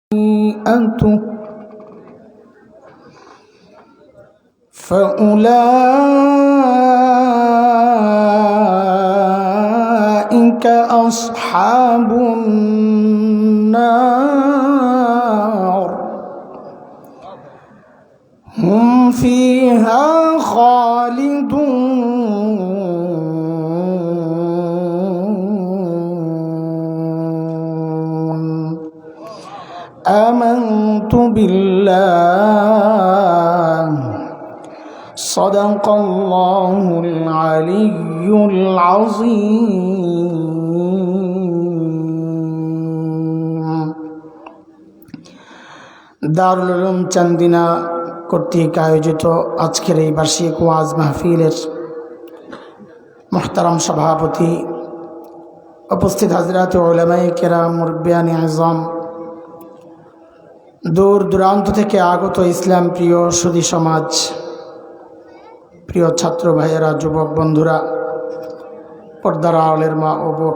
فأولئك أصحاب النار هم فيها خالدون آمنت بالله صدق الله العلي العظيم দারুল উলুম চান্দিনা কর্তৃক আয়োজিত আজকের এই বার্ষিক ওয়াজ মাহফিলের মুহতারাম সভাপতি, উপস্থিত হযরত উলামায়ে কেরাম, মুরব্বিয়ানে আযম, দূর দূরান্ত থেকে আগত ইসলাম প্রিয় সুধী সমাজ, প্রিয় ছাত্র ভাইয়েরা, যুবক বন্ধুরা, পর্দার আড়ালের মা ও বোন,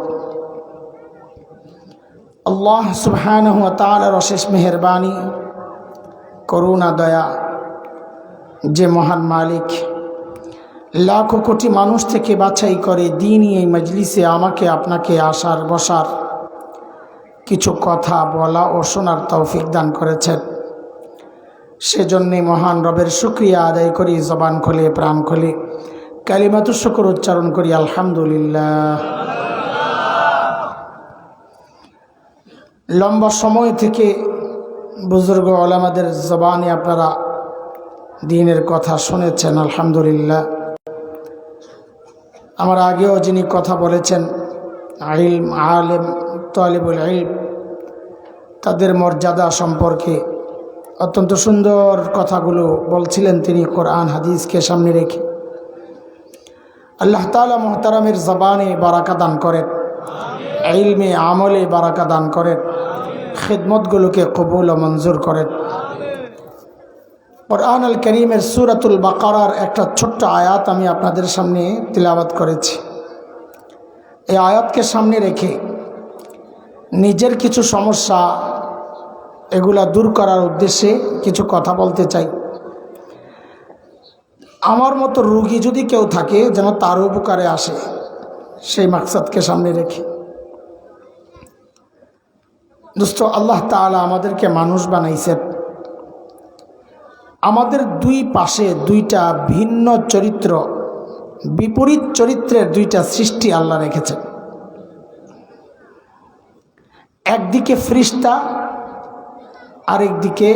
আল্লাহ সুবহানাহু ওয়া তাআলার অশেষ মেহেরবানি, করুণা, দয়া, যে মহান মালিক লাখো কোটি মানুষ থেকে বাছাই করে দ্বীনি এই মজলিসে আমাকে আপনাকে আসার বসার, কিছু কথা বলা ও শোনার তৌফিক দান করেছেন। সেজন্যে মহান রবের শুকরিয়া আদায় করি, জবান খুলে প্রাণ খুলে কালিমাতুশ শুকর উচ্চারণ করি, আলহামদুলিল্লাহ। লম্বা সময় থেকে বুজুর্গ ওলামাদের জবানে আপনারা দ্বীনের কথা শুনেছেন, আলহামদুলিল্লাহ। আমার আগেও যিনি কথা বলেছেন, ইলম, আলেম, তালিবুল ইলম, তাদের মর্যাদা সম্পর্কে অত্যন্ত সুন্দর কথাগুলো বলছিলেন তিনি কোরআন হাদিসকে সামনে রেখে। আল্লাহ তাআলা মুহতারামের জবানে বারাকা দান করেন, ইলমে আমলে বারাকা দান করেন, খিদমতগুলোকে কবুল ও মঞ্জুর করেন। কোরআন আল কারীমের সূরাতুল বাকারার একটা ছোট্ট আয়াত আমি আপনাদের সামনে তিলাওয়াত করেছি। এই আয়াতকে সামনে রেখে নিজের কিছু সমস্যা এগুলা দূর করার উদ্দেশ্যে কিছু কথা বলতে চাই। আমার মতো রোগী যদি কেউ থাকে যেন তার উপকারে আসে, সেই মাকসাদকে সামনে রেখে। দোস্ত, আল্লাহ তাআলা আমাদেরকে মানুষ বানাইছেন। আমাদের দুই পাশে দুইটা ভিন্ন চরিত্র, বিপরীত চরিত্রের দুইটা সৃষ্টি আল্লাহ রেখেছেন। একদিকে ফেরেশতা, আরেকদিকে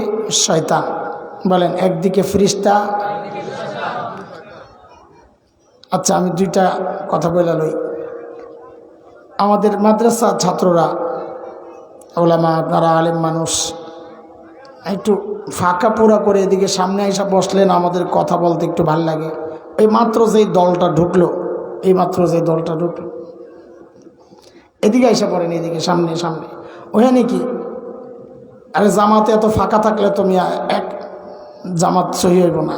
শয়তান। বলেন, একদিকে ফেরেশতা। আচ্ছা, আমি দুইটা কথা বলে লই। আমাদের মাদ্রাসা ছাত্ররা, ওলামা, আপনারা আলেম মানুষ, একটু ফাঁকা পুরা করে এদিকে সামনে এসে বসলেন, আমাদের কথা বলতে একটু ভাল লাগে। এই মাত্র যেই দলটা ঢুকলো, এদিকে এসে পড়েন, এদিকে সামনে সামনে। ওখানে নাকি আরে জামাতে এত ফাঁকা থাকলে তো মিয়া এক জামাত সহি হইব না।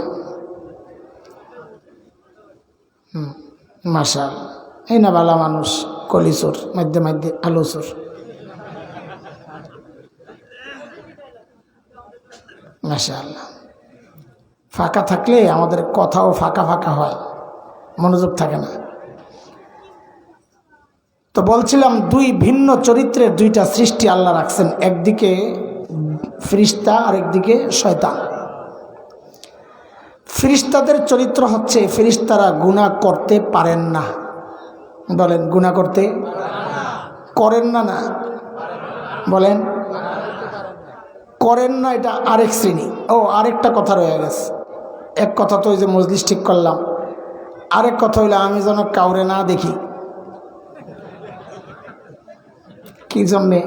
মাশাআল্লাহ, এই না বালা মানুষ, কলিচোর মধ্যে মধ্যে আলোচোর। মাশাআল্লাহ, ফাঁকা থাকলে আমাদের কথাও ফাঁকা ফাঁকা হয়, মনোযোগ থাকে না। তো বলছিলাম, দুই ভিন্ন চরিত্রের দুইটা সৃষ্টি আল্লাহ রাখছেন, একদিকে ফেরেশতা আর একদিকে শয়তান। ফেরেশতাদের চরিত্র হচ্ছে, ফেরেশতারা গুনাহ করতে পারেন না। বলেন, গুনাহ করতে করেন না? না বলেন, করেন না, এটা আরেক শ্রেণী। ও, আরেকটা কথা রয়ে গেছে। এক কথা তো ওই যে মজলিস ঠিক করলাম, আরেক কথা হইলে আমি যেন কাউরে না দেখি। কি জন্যে?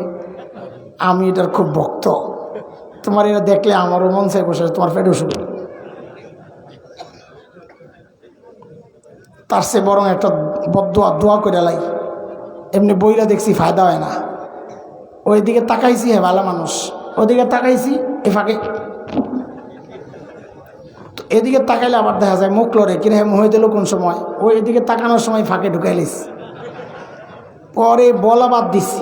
আমি এটার খুব ভক্ত। তোমার এটা দেখলে আমারও মন চাই বসে, তোমার পেটও শুরু। তার সে বরং একটা দোয়া করে লাই। এমনি বইরা দেখছি ফায়দা হয় না। ওইদিকে তাকাইছি, হ্যাঁ ভালো মানুষ, ওইদিকে তাকাইছি এ ফাঁকে, এদিকে তাকাইলে আবার দেখা যায় মুখ লড়ে, কিনে হয়ে দিল কোন সময়, ওই এদিকে তাকানোর সময় ফাঁকে ঢুকাইলিস। পরে বলা বাদ দিছি,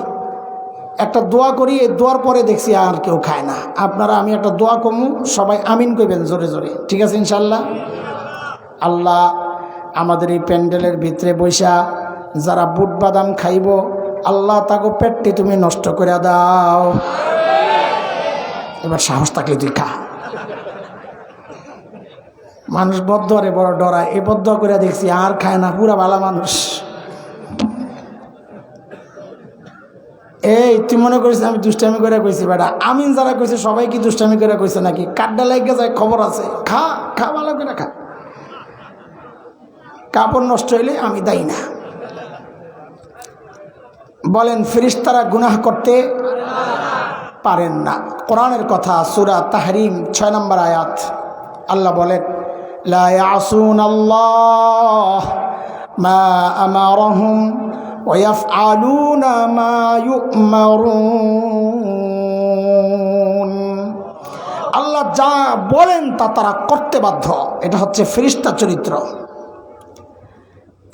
একটা দোয়া করি, এই দোয়ার পরে দেখছি আর কেউ খায় না। আপনারা আমি একটা দোয়া কমু, সবাই আমিন কইবেন জোরে জোরে, ঠিক আছে ইনশাল্লাহ? আল্লাহ আমাদের এই প্যান্ডেলের ভিতরে বৈশা যারা বুট বাদাম খাইব, আল্লাহ তাকে পেটটি তুমি নষ্ট করে দাও। এবার সাহস থাকলে তুই খা। মানুষ বদ্ধরে বড় ডরায়, এ বদ্ধ করে দেখছি আর খায় না, পুরা ভালো মানুষ। এই তুই মনে করিস আমি দুষ্টামি করে কইছি? বেটা আমিন যারা কইছে সবাই কি দুষ্টামি করে কইছে নাকি? কাড্ডা লাগে যায়, খবর আছে, খা খা ভালো করে খা। কাপড় নষ্ট হইলে আমি দায়ী না। বলেন ফেরেশতারা গুনাহ করতে পারেন না। কোরআনের কথা, সূরা তাহরিম 6 নম্বর আয়াত, আল্লাহ বলেন লা ইয়াসুনাল্লাহ মা আমারহুম ওয়া ইয়াফআলুনা মা ইউমারুন। আল্লাহ যা বলেন তা তারা করতে বাধ্য। এটা হচ্ছে ফেরেশতা চরিত্র।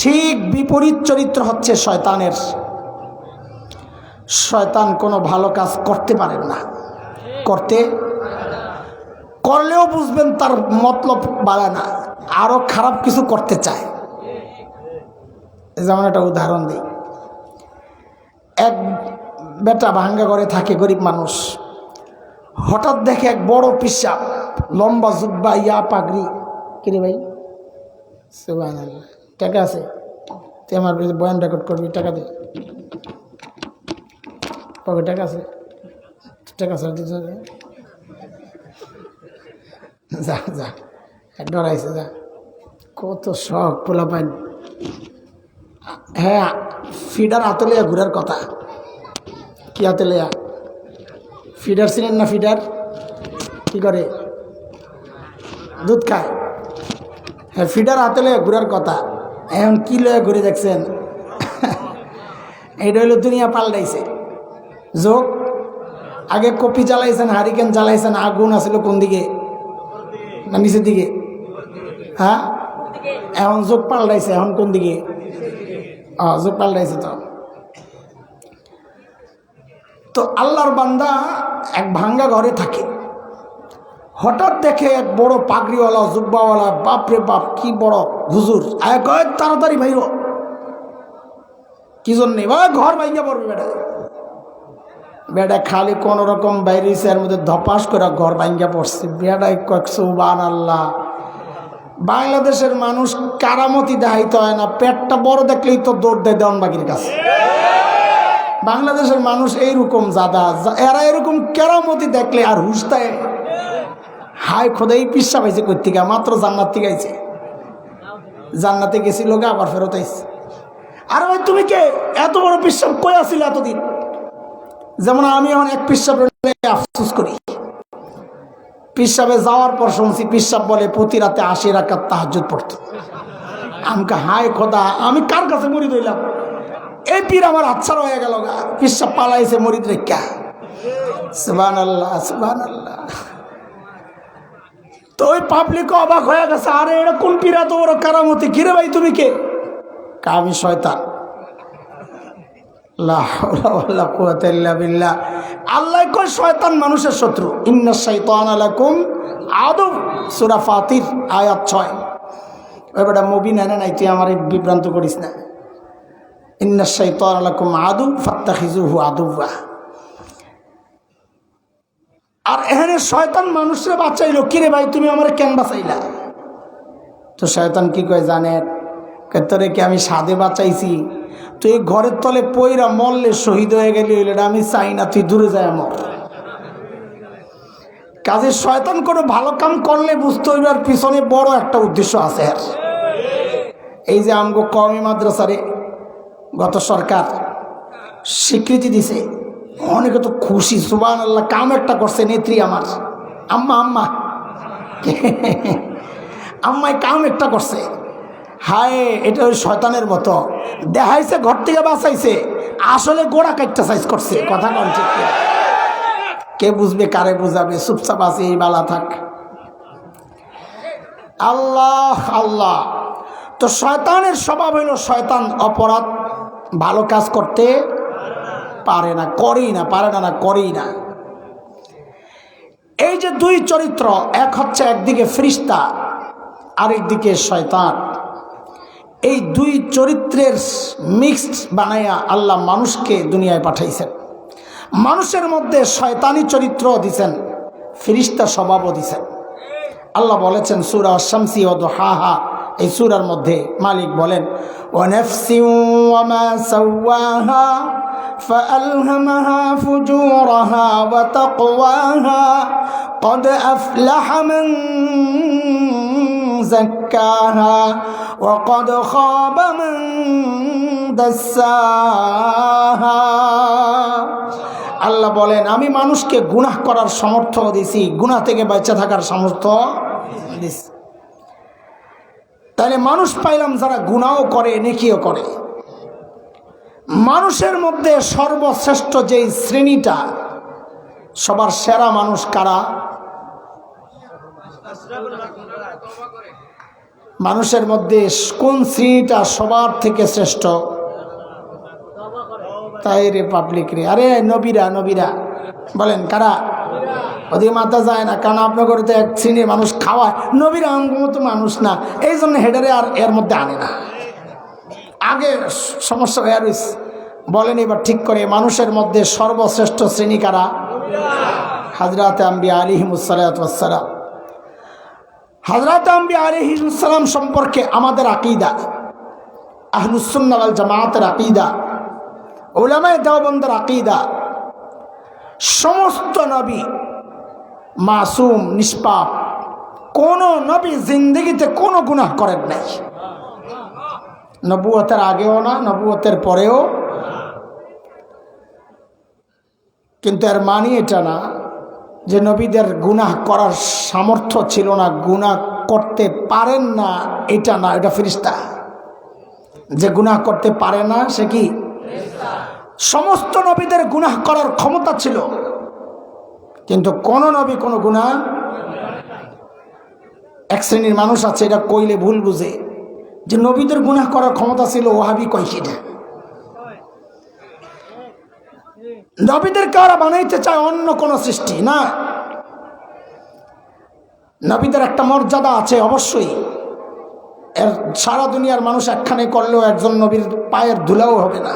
ঠিক বিপরীত চরিত্র হচ্ছে শয়তানের। শয়তান কোনো ভালো কাজ করতে পারেন না, করলেও বুঝবেন তার মতলব বাড়ে না, আরো খারাপ কিছু করতে চায়। যেমন একটা উদাহরণ দিই, এক বেটা ভাঙ্গা ঘরে থাকে, গরিব মানুষ, হঠাৎ দেখে এক বড় পিসাব, লম্বা জুব্বা, ইয়া পাগড়ি। কিরে ভাই, সুবহানাল্লাহ, টাকা আছে? তুই আমার বয়ান রেকর্ড করবি, টাকা দে। টাকা আছে? টাকা আছে? যা যা, ডরাইছে, যা। কত শখ পোলা পাইন। হ্যাঁ, ফিডার হাতে লইয়া ঘুরার কথা। কি হাতে লইয়া? ফিডার চিনেন না? ফিডার কি করে? দুধ খায়। হ্যাঁ, ফিডার হাতে লইয়া ঘুরার কথা। এখন কি লইয়া ঘুরে দেখছেন? এইটা হইল দুনিয়া পাল্টাইছে। যোগ আগে কপি জ্বালাইছেন, হারিকেন জ্বালাইছেন, আগুন আসলে কোন দিকে? না নিচের দিকে? হ্যাঁ, এখন যোগ পাল্টাইছে, এখন কোন দিকে? যোগ পাল্টাইছে। তো আল্লাহর বান্দা এক ভাঙ্গা ঘরে থাকে, হঠাৎ দেখে এক বড় পাগড়িওয়ালা, জুব্বাওয়ালা, বাপরে বাপ কি বড় হুজুর, তাড়াতাড়ি ভাইর। কি জন্যে? ঘর ভাঙ্গা পড়বে। বেটা বেটা খালি কোন রকম বাইরেছে, এর মধ্যে ধপাস করে ঘর ভাঙ্গা পড়ছে। বেটাই কয়েক সুবহানাল্লাহ। বাংলাদেশের মানুষ কারামতি দেখাইতে হয় না, পেটটা বড় দেখলেই তো দৌড় দেয় দেওয়ানবাগির কাছে। বাংলাদেশের মানুষ এইরকম জাদা, এরা এরকম কেরামতি দেখলে আর হুশ দেয়। হায় খোদাই পিসা পাইছে কর্তিকা, মাত্র জান্নাত থেকে আইছে, জান্নাতে গেছিল গা, আবার ফেরত আইছে। আরে ভাই তুমি কে? এত বড় পিসাব কই আসছিল এতদিন? যেমন আমি এখন এক পিসাব আফসোস করি। পিসাবে যাওয়ার পর শুনছি পিসাব বলে প্রতি রাতে 80 রাকাত তাহাজ্জুদ পড়তো। আমাকে হায় খোদা, আমি কার কাছে মরিদ হইলাম? এই পীর আমার আচ্ছার হয়ে গেল গা, পিসাব পালাইছে মরিদ রেখা। সুবহানাল্লাহ, সুবহানাল্লাহ। তো ওই পাবলিক অবাক হয়ে গেছে, আরে এটা কোন পীর এত বড় কারামতি? কিরে ভাই তুমি কে? আমি শয়তান। লা হাওলা ওয়ালা কুওয়াতা ইল্লা বিল্লাহ। আল্লাহ কয় শয়তান মানুষের শত্রু। ইন্নাশ শাইতানা লাকুম আদু, সূরা ফাতির আয়াত 6। ওই বেটা মুবিন এনে নাই, তুই আমার বিভ্রান্ত করিস না। ইন্নাশ শাইতানা লাকুম আদু ফাত্তাখিজুহু আদুওয়া। আর এখানে শয়তান মানুষরে বাঁচাইলো। কিরে ভাই তুমি আমার কেন বাঁচাইলা? তো শয়তান কি কয় জানেন? তোরে কি আমি সাদে বাঁচাইছি? তুই ঘরের তলে পইরা মরলে, শহীদ হয়ে গেলি, এটা আমি চাই না, তুই দূরে যায় মর। কাজে শয়তান কোনো ভালো কাম করলে বুঝতে হইবে আর পিছনে বড় একটা উদ্দেশ্য আছে। আর এই যে আমগো কওমি মাদ্রাসারে গত সরকার স্বীকৃতি দিছে, অনেকে তো খুশি, সুবহানাল্লাহ। কাম একটা করছে নেত্রী আমার, আম্মা আম্মায় কাম একটা করছে। হায়, এটা ওই শয়তানের মতো দেখাইছে, ঘর থেকে বাঁচাইছে, আসলে গোড়া কাটটা সাইজ করছে। কথা কন ঠিক? কে বুঝবে, কারে বুঝাবে? চুপচাপ আছে, এই বালা থাক। আল্লাহ আল্লাহ। তো শয়তানের স্বভাব হইল, শয়তান অপরাধ ভালো কাজ করতে পারে না, করেই না, পারে না, করেই না। এই যে দুই চরিত্র, এক হচ্ছে একদিকে ফেরেশতা, আরেকদিকে শয়তান, এই দুই চরিত্রের মিক্সড বানাইয়া আল্লাহ মানুষকে দুনিয়ায় পাঠাইছেন। মানুষের মধ্যে শয়তানি চরিত্র দিছেন, ফেরেশতা স্বভাবও দিছেন। আল্লাহ বলেছেন সূরা আশ-শামসি ওয়া দুহাহা, এই সূরার মধ্যে মালিক বলেন ওয়া নাফসি ওয়া মা সাওয়াহা ফাআলহামাহা ফুজুরাহা ওয়া তাকওয়াহা ক্বাদ আফলাহা মান যাক্কাহা ওয়া ক্বাদ খাবা মান দাসসাহা। আল্লাহ বলেন আমি মানুষকে গুনাহ করার সামর্থ্য দিয়েছি, গুনাহ থেকে বেঁচে থাকার সামর্থ্য দিয়েছি। তাহলে মানুষ পাইলাম যারা গুনাহও করে, নেকিও করে। মানুষের মধ্যে সর্বশ্রেষ্ঠ যে শ্রেণীটা, সবার সেরা মানুষ কারা? মানুষের মধ্যে কোন শ্রেণীটা সবার থেকে শ্রেষ্ঠ? তাই রে পাবলিক রে, আরে নবীরা, নবীরা বলেন কারা? ওদিকে মাথা যায় না, কারণ আপনার ঘরে তো এক শ্রেণীর মানুষ খাওয়ায়, নবীরা মতো মানুষ না, এই জন্য হেডারে আর এর মধ্যে আনে না। আগে সমস্যা হয়ে রয়েছে, বলেন এবার ঠিক করে, মানুষের মধ্যে সর্বশ্রেষ্ঠ শ্রেণী কারা? হযরত আম্বিয়া আলাইহিমুসসালাতু ওয়াসসালাম। হযরত আম্বিয়া আলাইহিমুসসালাম সম্পর্কে আমাদের আকীদা, আহলুস সুন্নাহ ওয়াল জামাতের আকীদা, উলামায়ে দেওবন্দের আকীদা, সমস্ত নবী মাসুম, নিষ্পাপ। কোন নবী জিন্দেগিতে কোনো গুনাহ করেন নাই, নবুয়তের আগেও না, নবুয়তের পরেও। কিন্তু এর মানে এটা না যে নবীদের গুনাহ করার সামর্থ্য ছিল না, গুনাহ করতে পারেন না, এটা না, এটা ফেরেশতা। যে গুনাহ করতে পারে না সে কি? সমস্ত নবীদের গুনাহ করার ক্ষমতা ছিল, কিন্তু কোন নবী কোনো গুনাহ। এক শ্রেণীর মানুষ আছে, এটা কইলে ভুল বুঝে, যে নবীদের গুনাহ করার ক্ষমতা ছিল, ওহাবি কয় সেটা। নবীদেরকে ওরা বানাইতে চায় অন্য কোন সৃষ্টি না। নবীদের একটা মর্যাদা আছে অবশ্যই, এর সারা দুনিয়ার মানুষ একখানে করলেও একজন নবীর পায়ের ধুলাও হবে না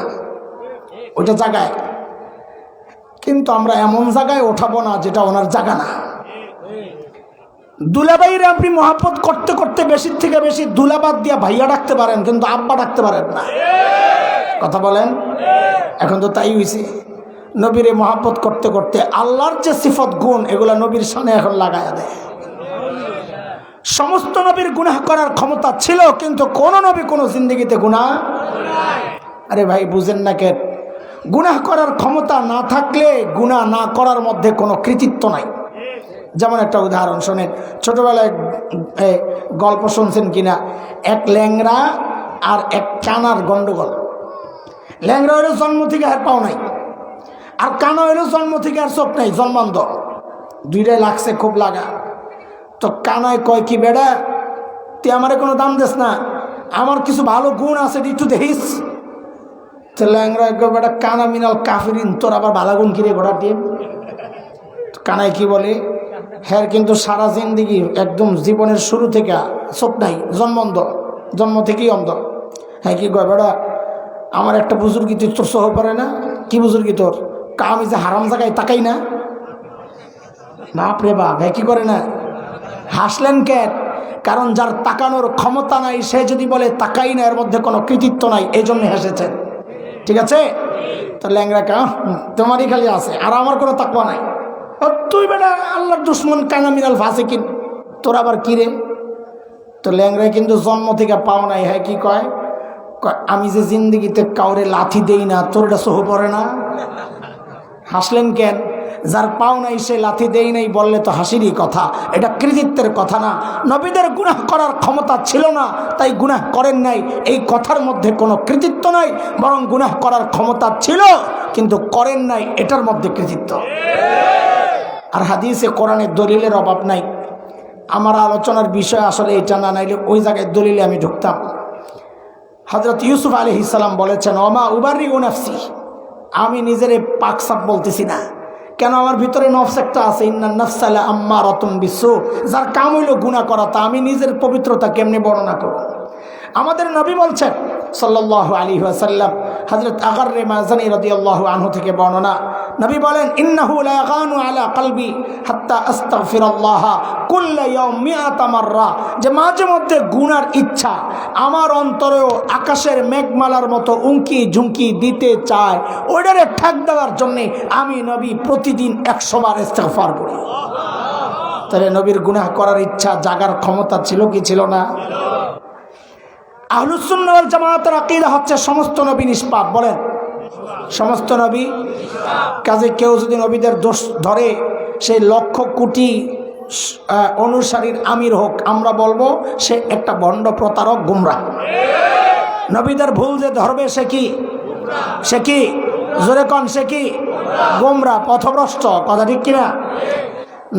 ওইটা জায়গায়। কিন্তু আমরা এমন জায়গায় ওঠাবো না যেটা ওনার জায়গা না। দুলাভাইরে আপনি মহাব্বত করতে করতে বেশির থেকে বেশি দুলাবাদ দিয়া ভাইয়া ডাকতে পারেন, কিন্তু আব্বা ডাকতে পারেন না। কথা বলেন? এখন তো তাই হয়েছে, নবীরে মহাব্বত করতে করতে আল্লাহর যে সিফত গুণ, এগুলা নবীর সামনে এখন লাগায়া দেয়। সমস্ত নবীর গুনাহ করার ক্ষমতা ছিল, কিন্তু কোন নবী কোন জিন্দেগিতে গুনাহ। আরে ভাই বুঝেন না কেন? গুনাহ করার ক্ষমতা না থাকলে গুনাহ না করার মধ্যে কোনো কৃতিত্ব নাই। যেমন একটা উদাহরণ শোনেন, ছোটবেলায় গল্প শুনছেন কিনা, এক ল্যাংড়া আর এক কানার গন্ডগোল। ল্যাংড়া হইলো জন্ম থেকে আর পাও নাই, আর কানা হইলো জন্ম থেকে আর চোখ নাই, জন্মান্ধ। দুইটাই লাগছে খুব লাগা। তো কানায় কয় কি, বেড়া তুই আমারে কোনো দাম দিস না, আমার কিছু ভালো গুণ আছে একটু দেখিস। তো ল্যাংরা বেটা, কানা মিনাল কাফিরিন, তোর আবার ভালো গুণ কিরে ঘোড়া টিম। কানায় কি বলে, হ্যাঁ কিন্তু সারা জিন্দিগি একদম জীবনের শুরু থেকে চোখ নাই, জন্মন্ধ, জন্ম থেকেই অন্ধ। হ্যাঁ কি কয়, বেটা আমার একটা বুজুর্গি তুই তোর সহ পারে না। কি বুজুর্গি তোর? আমি যে হারাম জায়গায় তাকাই না। বাপরে বাপ, হ্যাঁ কি করে না? হাসলেন কেন? কারণ যার তাকানোর ক্ষমতা নাই সে যদি বলে তাকাই না, এর মধ্যে কোনো কৃতিত্ব নাই, এই জন্য হেসেছেন। ঠিক আছে? তো ল্যাংরা কা তোমারই খালি আছে, আর আমার কোনো তাকওয়া নাই। তুই বেটা আল্লাহর দুশ্মন, কানা মিনাল ফাসিকিন, তোর আবার কি রে? তো ল্যাংরায় কিন্তু জন্ম থেকে পাও নাই। হ্যাঁ কি কয়, আমি যে জিন্দিগিতে কাউরে লাথি দেই না, তোর এটা সহ পড়ে না। হাসলেন কেন? যার পাও নাই সে লাথি দেই নাই বললে তো হাসিরই কথা, এটা কৃতিত্বের কথা না। নবীদের গুনাহ করার ক্ষমতা ছিল না, তাই গুনাহ করেন নাই, এই কথার মধ্যে কোনো কৃতিত্ব নাই। বরং গুনাহ করার ক্ষমতা ছিল কিন্তু করেন নাই, এটার মধ্যে কৃতিত্ব। আর হাদিসে কোরআনের দলিলের অভাব নাই। আমার আলোচনার বিষয় আসলে এটা না, নাইলে ওই জায়গায় দলিলে আমি ঢুকতাম। হযরত ইউসুফ আলাইহিস সালাম বলেছেন, ওমা উবাররিউ নাফসি, আমি নিজের পাকসাপ বলতেছি না, কেন আমার ভিতরে নফস একটা আছে, ইন্নান নাফসা লাআম্মারাতুম বিসু, যার কাম হইল গুনাহ করা। তা আমি নিজের পবিত্রতা কেমনে বর্ণনা করব? আমাদের নবী বলছেন সাল্লাল্লাহু আলাইহি ওয়াসাল্লাম, হযরত আগাররে মাযানি রাদিয়াল্লাহু আনহু থেকে বর্ণনা, নবী বলেন, ইন্নাহু লা ইয়াগানু আলা কলবি হাত্তা আস্তাগফিরাল্লাহ কুল্লা ইয়াউম মিআতা মাররা, যে মাঝে মধ্যে গুনার ইচ্ছা আমার অন্তরেও আকাশের মেঘমালার মতো উঙ্কি ঝুঁকি দিতে চায়, ওইটারে ঠেক দেওয়ার জন্যে আমি নবী প্রতিদিন 100 বার ইস্তেগফার করি। তাহলে নবীর গুনাহ করার ইচ্ছা জাগার ক্ষমতা ছিল কি ছিল না? আহলুস সুন্নাহ ওয়াল জামাতের আকীদা হচ্ছে সমস্ত নবী নিষ্পাপ। বলেন সমস্ত নবী। কাজে কেউ যদি নবীদের দোষ ধরে, সেই লক্ষ কোটি অনুসারীর আমির হোক, আমরা বলবো সে একটা ভণ্ড প্রতারক, গুমরাহ। নবীদের ভুল যে ধরবে সে কি? সে কি? জোরে কন, সে কি? গুমরাহ, পথভ্রষ্ট। কথা ঠিক কিনা?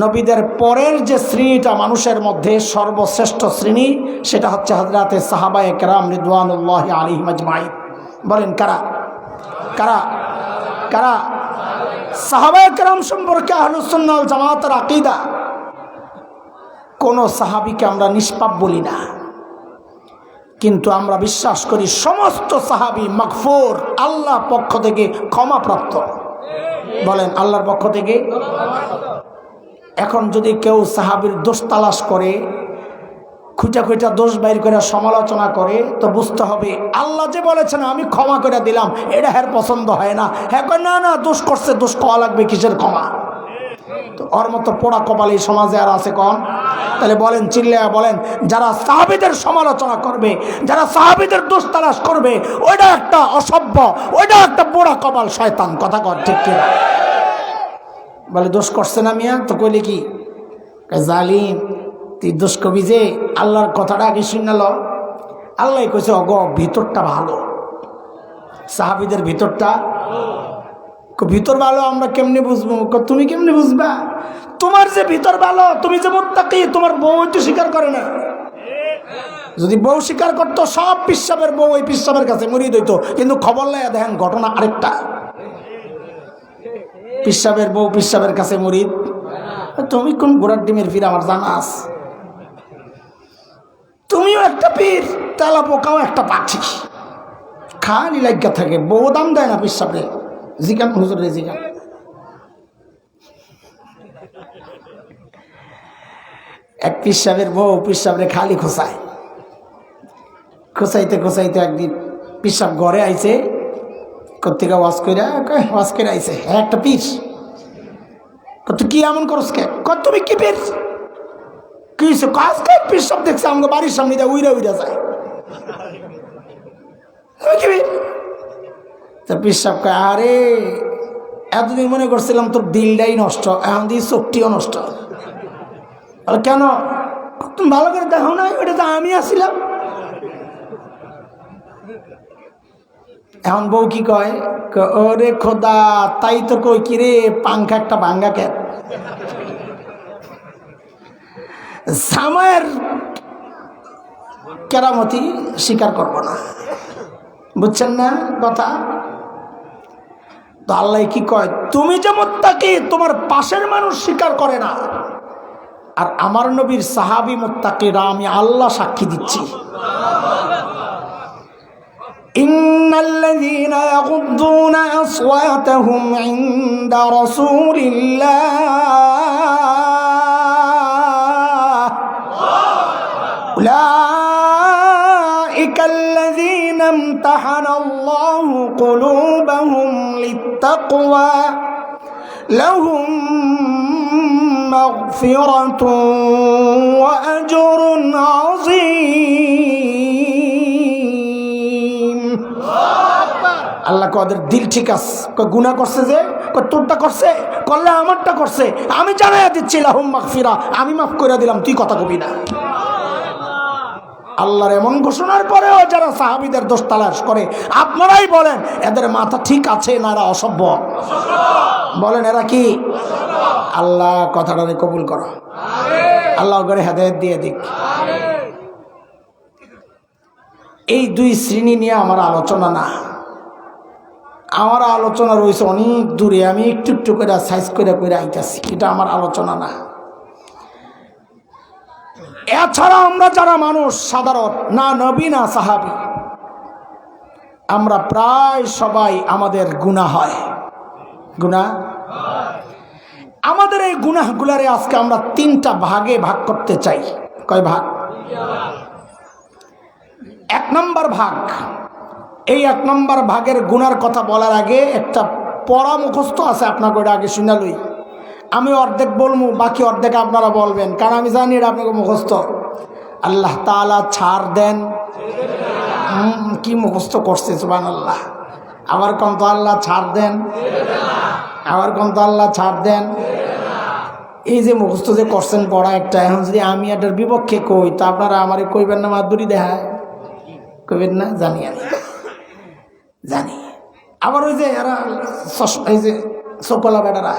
নবীদের পরের যে শ্রেণীটা মানুষের মধ্যে সর্বশ্রেষ্ঠ শ্রেণী, সেটা হচ্ছে হযরতে সাহাবায়ে কেরাম রিদওয়ানুল্লাহি আলাইহিম আজমাইন। বলেন কারা? কারা? কারা? সাহাবায়ে কেরাম সম্পর্কে আহলুস সুন্নাহ ওয়াল জামাতের আকীদা, কোন সাহাবীকে আমরা নিষ্পাপ বলি না, কিন্তু আমরা বিশ্বাস করি সমস্ত সাহাবী মাগফুর, আল্লাহর পক্ষ থেকে ক্ষমাপ্রাপ্ত। বলেন আল্লাহর পক্ষ থেকে। এখন যদি কেউ সাহাবীর দোষ তালাশ করে, খুঁটা খুঁটা দোষ বাইর করে সমালোচনা করে, তো বুঝতে হবে আল্লাহ যে বলেছেন আমি ক্ষমা করে দিলাম, এটা হ্যার পছন্দ হয় না। হ্যাঁ না না, দোষ করছে, দোষ খাওয়া লাগবে, কিসের ক্ষমা? তো ওর মতো পোড়া কপাল এই সমাজে আর আছে কম? তাহলে বলেন, চিল্লায়া বলেন, যারা সাহাবীদের সমালোচনা করবে, যারা সাহাবীদের দোষ তালাশ করবে, ওইটা একটা অসভ্য, ওইটা একটা পোড়া কপাল, শয়তান। কথা কর ঠিক কিনা? বলে দোষ করছে না মিয়া, তো কইলে কি? জালিম, তুই দোষ কবি যে আল্লাহর কথাটা আগে শুনাল। আল্লাহ কইছে অগ ভিতরটা ভালো, সাহাবীদের ভিতরটা। ভিতর ভালো আমরা কেমনে বুঝবো? তুমি কেমনে বুঝবা? তোমার যে ভিতর ভালো, তুমি যে মুত্তাকি, তোমার বউ তো স্বীকার করে না। যদি বউ স্বীকার করতো, সব পিসাবের বউ ওই পিসাবের কাছে মুরিদ হইতো। কিন্তু খবর লাই দেখেন ঘটনা আরেকটা, পিসাবের বউ পিসাবের কাছে মুরিদ। তুমি কোন ঘোড়ার ডিমের পীর আমার জানা আছে? তুমিও একটা পীর, তেলা পোকাও একটা পাখি, খালি লাগিয়া থাকে। বউ দাম দেয় না পিসাবরে, জিগান হুজুরে জিগান। এক পিসাবের বউ পিসাবরে খালি খোঁচায়, খোঁচাইতে খোঁচাইতে একদিন পিসাব ঘরে আইছে, কোথেকে ওয়াজ করে আইছে। হ্যাঁ একটা পীর। তুই কি এমন করস কে? তুমি কি পীর? কি কাজ কে? পিসাব দেখছে আমাকে বাড়ির সামনে দিয়ে উইরা উইরা যায়। তুমি কি পীর? তা পিসাব কয়, আরে এতদিন মনে করছিলাম তোর দিলটাই নষ্ট, এখন দিয়ে চোখটিও নষ্ট। আর কেন? তুমি ভালো করে দেখো না, ওটা তো আমি আসছিলাম। এখন বউ কি কয়? ওরে খোদা, তাই তো কই কি রে, পাংখা একটা ভাঙ্গা কেন? জামাইয়ের কেরামতি স্বীকার করবো না, বুঝছেন না কথা? তো আল্লাহ কি কয়, তুমি যে মুত্তাকি, তোমার পাশের মানুষ স্বীকার করে না। আর আমার নবীর সাহাবী মুত্তাকিরা আমি আল্লাহ সাক্ষী দিচ্ছি। ইন্নাল্লাযীনা ইয়াগুদ্দুনা আসওয়াতাহুম ইনদা রাসূলিল্লাহ উলাইকাল্লাযীনা ইমতাহানাল্লাহু কুলুবাহুম লিত্তাকওয়া লাহুম মাগফিরাতুন ওয়া আজরুন আযীম। আল্লাহ ওদের দিল ঠিক আছে। গুনাহ করছে যে, তোরটা করছে, করলে আমারটা করছে, আমি জানাইয়া দিচ্ছি লাহুম মাগফিরা, আমি মাফ করে দিলাম, তুই কথা কবি না। আল্লাহর এমন ঘোষণার পরেও যারা সাহাবীদের দোষ তালাশ করে, আপনারাই বলেন এদের মাথা ঠিক আছে না এরা অসভ্য? বলেন এরা কি? আল্লাহ কথাটা কবুল করো, আল্লাহ করে হেদায়েত দিয়ে দিক। এই দুই শ্রেণী নিয়ে আমার আলোচনা না, আমার আলোচনা রয়েছে অনেক দূরে, আমি একটু একটু করে সাইজ করে করে আইতেছি, এটা আমার আলোচনা না। এছাড়া আমরা যারা মানুষ সাধারণ, না নবী না সাহাবী, আমরা প্রায় সবাই আমাদের গুনাহ হয়, গুনাহ। আমাদের এই গুনাহগুলারে আজকে আমরা 3টা ভাগে ভাগ করতে চাই। কয় ভাগ? 1 নম্বর ভাগ। এই 1 নম্বর ভাগের গুনার কথা বলার আগে একটা পড়া মুখস্থ আছে, আপনাকে ওটা আগে শুনে লই। আমি অর্ধেক বলবো, বাকি অর্ধেক আপনারা বলবেন, কারণ আমি জানি এটা আপনাকে মুখস্থ। আল্লাহ তাআলা ছাড় দেন, কি মুখস্থ করছে সুবহানাল্লাহ। আবার কোন তো আল্লাহ ছাড় দেন, আবার কোন তো আল্লাহ ছাড় দেন। এই যে মুখস্থ যে করছেন পড়া একটা, এখন যদি আমি এটার বিপক্ষে কই তা আপনারা আমারে কইবেন না মাদুরি দেখায়, কইবেন না? জানি আমি জানি। আবার ওই যে এরা এই যে সকলা বেটারা,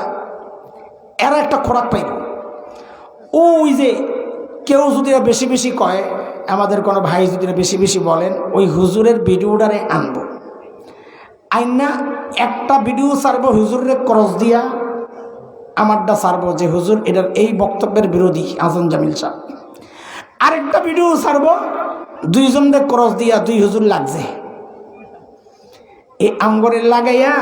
এরা একটা খোরাক পাইব। ওই যে কেউ যদি বেশি বেশি কয়, আমাদের কোনো ভাই যদি বেশি বেশি বলেন, ওই হুজুরের ভিডিওটারে আনবো, আইনা একটা ভিডিও ছাড়বো হুজুরের ক্রস দিয়া, আমারটা ছাড়বো যে হুজুর এটার এই বক্তব্যের বিরোধী আজম জামিল সাহেব। আরেকটা ভিডিও ছাড়বো 2 জনের ক্রস দিয়া 2 হুজুর লাগছে। এই আঙ্গরের লাগাইয়া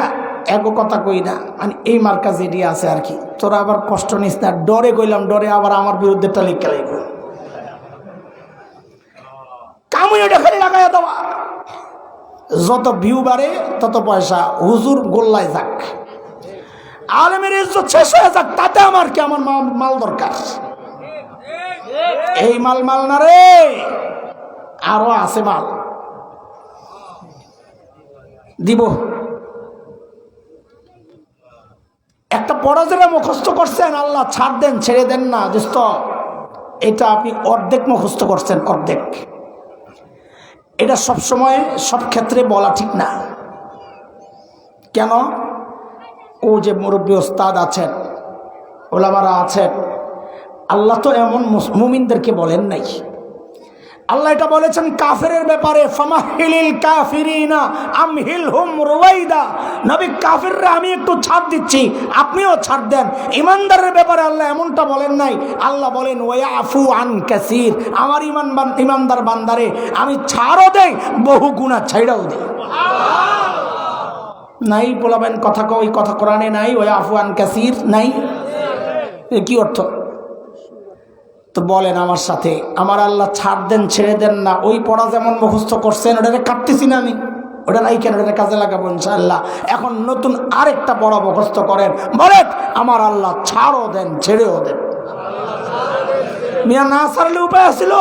এক কথা কই না, মানে এই মার্কা যেটি আছে আর কি। তোরা আবার কষ্ট নিস না, ডরে কইলাম, ডরে আবার আমার বিরুদ্ধেটা লিখে লাগবে। কামুনিটা খালি লাগাইয়া দেওয়া, যত ভিউ বাড়ে তত পয়সা। হুজুর গোল্লায় যাক, আলেমের ইজ্জত শেষ হয়ে যাক, তাতে আমার কি? আমার মাল দরকার। এই মাল না রে, আরো আছে মাল দিব। একটা পড়া যেটা মুখস্থ করছেন, আল্লাহ ছাড় দেন, ছেড়ে দেন না দোস্ত, এটা আপনি অর্ধেক মুখস্থ করছেন, অর্ধেক। এটা সবসময় সব ক্ষেত্রে বলা ঠিক না। কেন? ও যে মুরব্বী ওস্তাদ আছেন, ওলামারা আছেন, আল্লাহ তো এমন মুমিনদেরকে বলেন নাই। আল্লাহ এটা বলেছেন কাফেরের ব্যাপারে, ফামাহিলিল কাফিরিনা আমহিলহুম রুওয়াইদা। নবী, কাফিররা আমি একটু ছাড় দিচ্ছি, আপনিও ছাড় দেন। ইমানদারের ব্যাপারে আল্লাহ এমনটা বলেন নাই। আল্লাহ বলেন ওয়ায়াফু আন কাসীর, আমার ইমানদার বান্দারে আমি ছাড়ও দেই, বহু গুনাহ ছাইড়াও দেই। নাই বলবেন কথা, ওই কথা কোরআনে নাই, ওয়ায়াফু আন কাসীর নাই। কি অর্থ? তো বলেন আমার সাথে, আমার আল্লাহ ছাড় দেন, ছেড়ে দেন না। ওই পড়া যেমন মুখস্থ করছেন, ওটাকে কাটতেছি না আমি, ওটা নাই কেন, ওটা কাজে লাগাবো ইনশাআল্লাহ। এখন নতুন আরেকটা পড়া মুখস্থ করেন, বলেন আমার আল্লাহ ছাড়ও দেন, ছেড়েও দেন। মিয়া না ছাড়লে উপায় আছিল?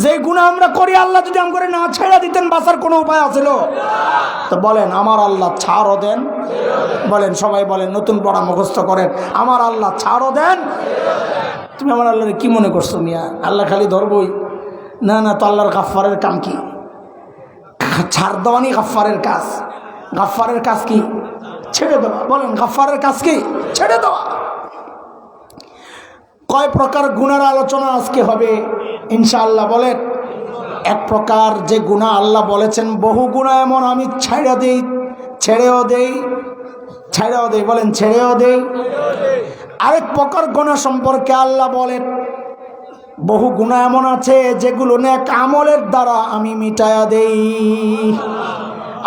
যে গুনাহ আমরা করি, আল্লাহ যদি আম করে না ছেড়ে দিতেন, বাঁচার কোনো উপায় আছিল? তো বলেন আমার আল্লাহ ছাড়ও দেন, বলেন সবাই বলেন, নতুন পড়া মুখস্থ করেন, আমার আল্লাহ ছাড়ও দেন। তুমি আমার আল্লাহরে কি মনে করছো মিয়া? আল্লাহ খালি ধরবই না, না তো আল্লাহর গাফফারের কাম কি? ছাড় দেওয়ানি গাফফারের কাজ। গাফফারের কাজ কি? ছেড়ে দেওয়া। বলেন গাফফারের কাজ কি? ছেড়ে দেওয়া। কয় প্রকার গুনার আলোচনা আজকে হবে ইনশাআল্লাহ? বলেন। এক প্রকার যে গুনাহ আল্লাহ বলেছেন বহু গুনাহ এমন আমি ছেড়ে দেই, ছেড়েও দেই, ছেড়েও দেই। বলেন ছেড়েও দেই। আরেক প্রকার গুনাহ সম্পর্কে আল্লাহ বলেন বহু গুনাহ এমন আছে যেগুলো নেক আমলের দ্বারা আমি মিটায়া দেই।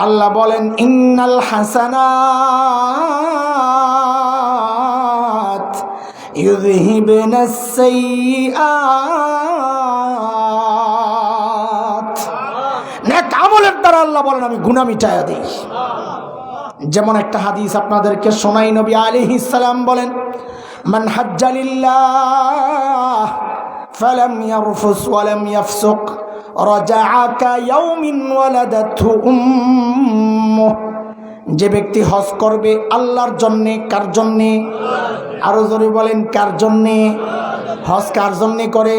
আল্লাহ বলেন ইন্নাল হাসানাত ইউযহিবুনাস সাইয়্যাত। নেক আমলের দ্বারা আল্লাহ বলেন আমি গুনাহ মিটায়া দেই। যেমন একটা হাদিস আপনাদেরকে শোনাই, নবী আলাইহিস সালাম বলেন মান হাজ্জা লিল্লাহ ফালাম ইয়ারফুস ওয়ালাম ইয়াফসুক রাজাআ কায়াউমিন ওয়ালাদাতহু উম্মুহ। যে ব্যক্তি হজ করবে আল্লাহর জন্য, কার জন্য? আরো জোরে বলেন কার জন্য? হজ কার জন্য করে?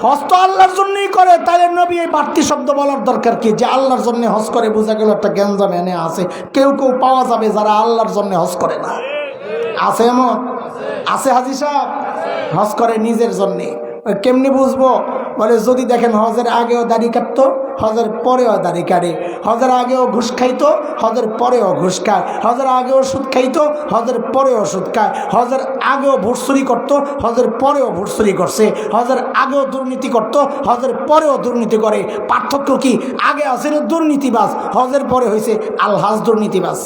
হজ তো আল্লাহর জন্যই করে। তাহলে নবী এই বাড়তি শব্দ বলার দরকার কি? যে আল্লাহর জন্য হজ করে, বোঝা গেল একটা গ্যাঞ্জাম এনে আছে। কেউ কেউ পাওয়া যাবে যারা আল্লাহর জন্য হজ করে না। আছে এমন? আছে হাজী সাহেব হজ করে নিজের জন্যে। কেমনি বুঝবো? বলে যদি দেখেন হজের আগেও দাড়ি কাটতো, হজের পরেও দাড়ি কাটে, হজের আগেও ঘুষ খাইতো, হজের পরেও ঘুষ খায়, হজের আগেও সুদ খাইতো, হজের পরেও সুদ খায়, হজের আগেও ভুটচুরি করতো, হজের পরেও ভুটচুরি করছে, হজের আগেও দুর্নীতি করতো, হজের পরেও দুর্নীতি করে। পার্থক্য কি? আগে আসলে দুর্নীতিবাজ, হজের পরে হয়েছে আলহাজ দুর্নীতিবাজ।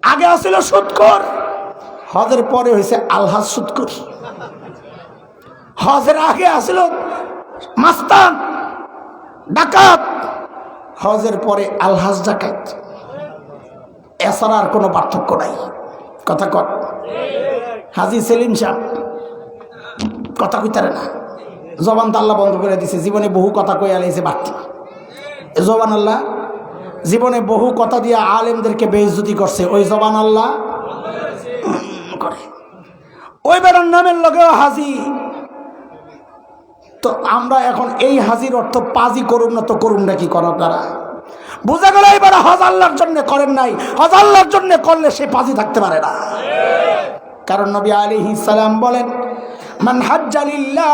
আগে আসলে সুদখোর, হজের পরে হয়েছে আলহাজ সুদখোর। হজের আগে আসল মাস্তান ডাকাত, হজের পরে আলহাজ ডাকাত। এছাড়া আর কোনো পার্থক্য নাই। কথা কর হাজি সেলিম সাহেব কথা কইতারে না, জবান তো আল্লাহ বন্ধ করে দিছে। জীবনে বহু কথা কই আলাইছে বাড়তি জবান আল্লাহ, জীবনে বহু কথা দিয়ে আলেমদেরকে বেইজ্জতি করছে, ওই জবান আল্লাহ করে। ওই বেড়ার নামের লগেও হাজি। তো আমরা এখন এই হাজির অর্থ পাজি করুন না তো করুন না, কি করো তারা বোঝা গেল এবার হজ আল্লাহর জন্য করেন নাই, হজ আল্লাহর জন্য করলে সে পাজি থাকতে পারে না। কারণ নবী আলাইহিস সালাম বলেন, মান হাজ্জা লিল্লাহ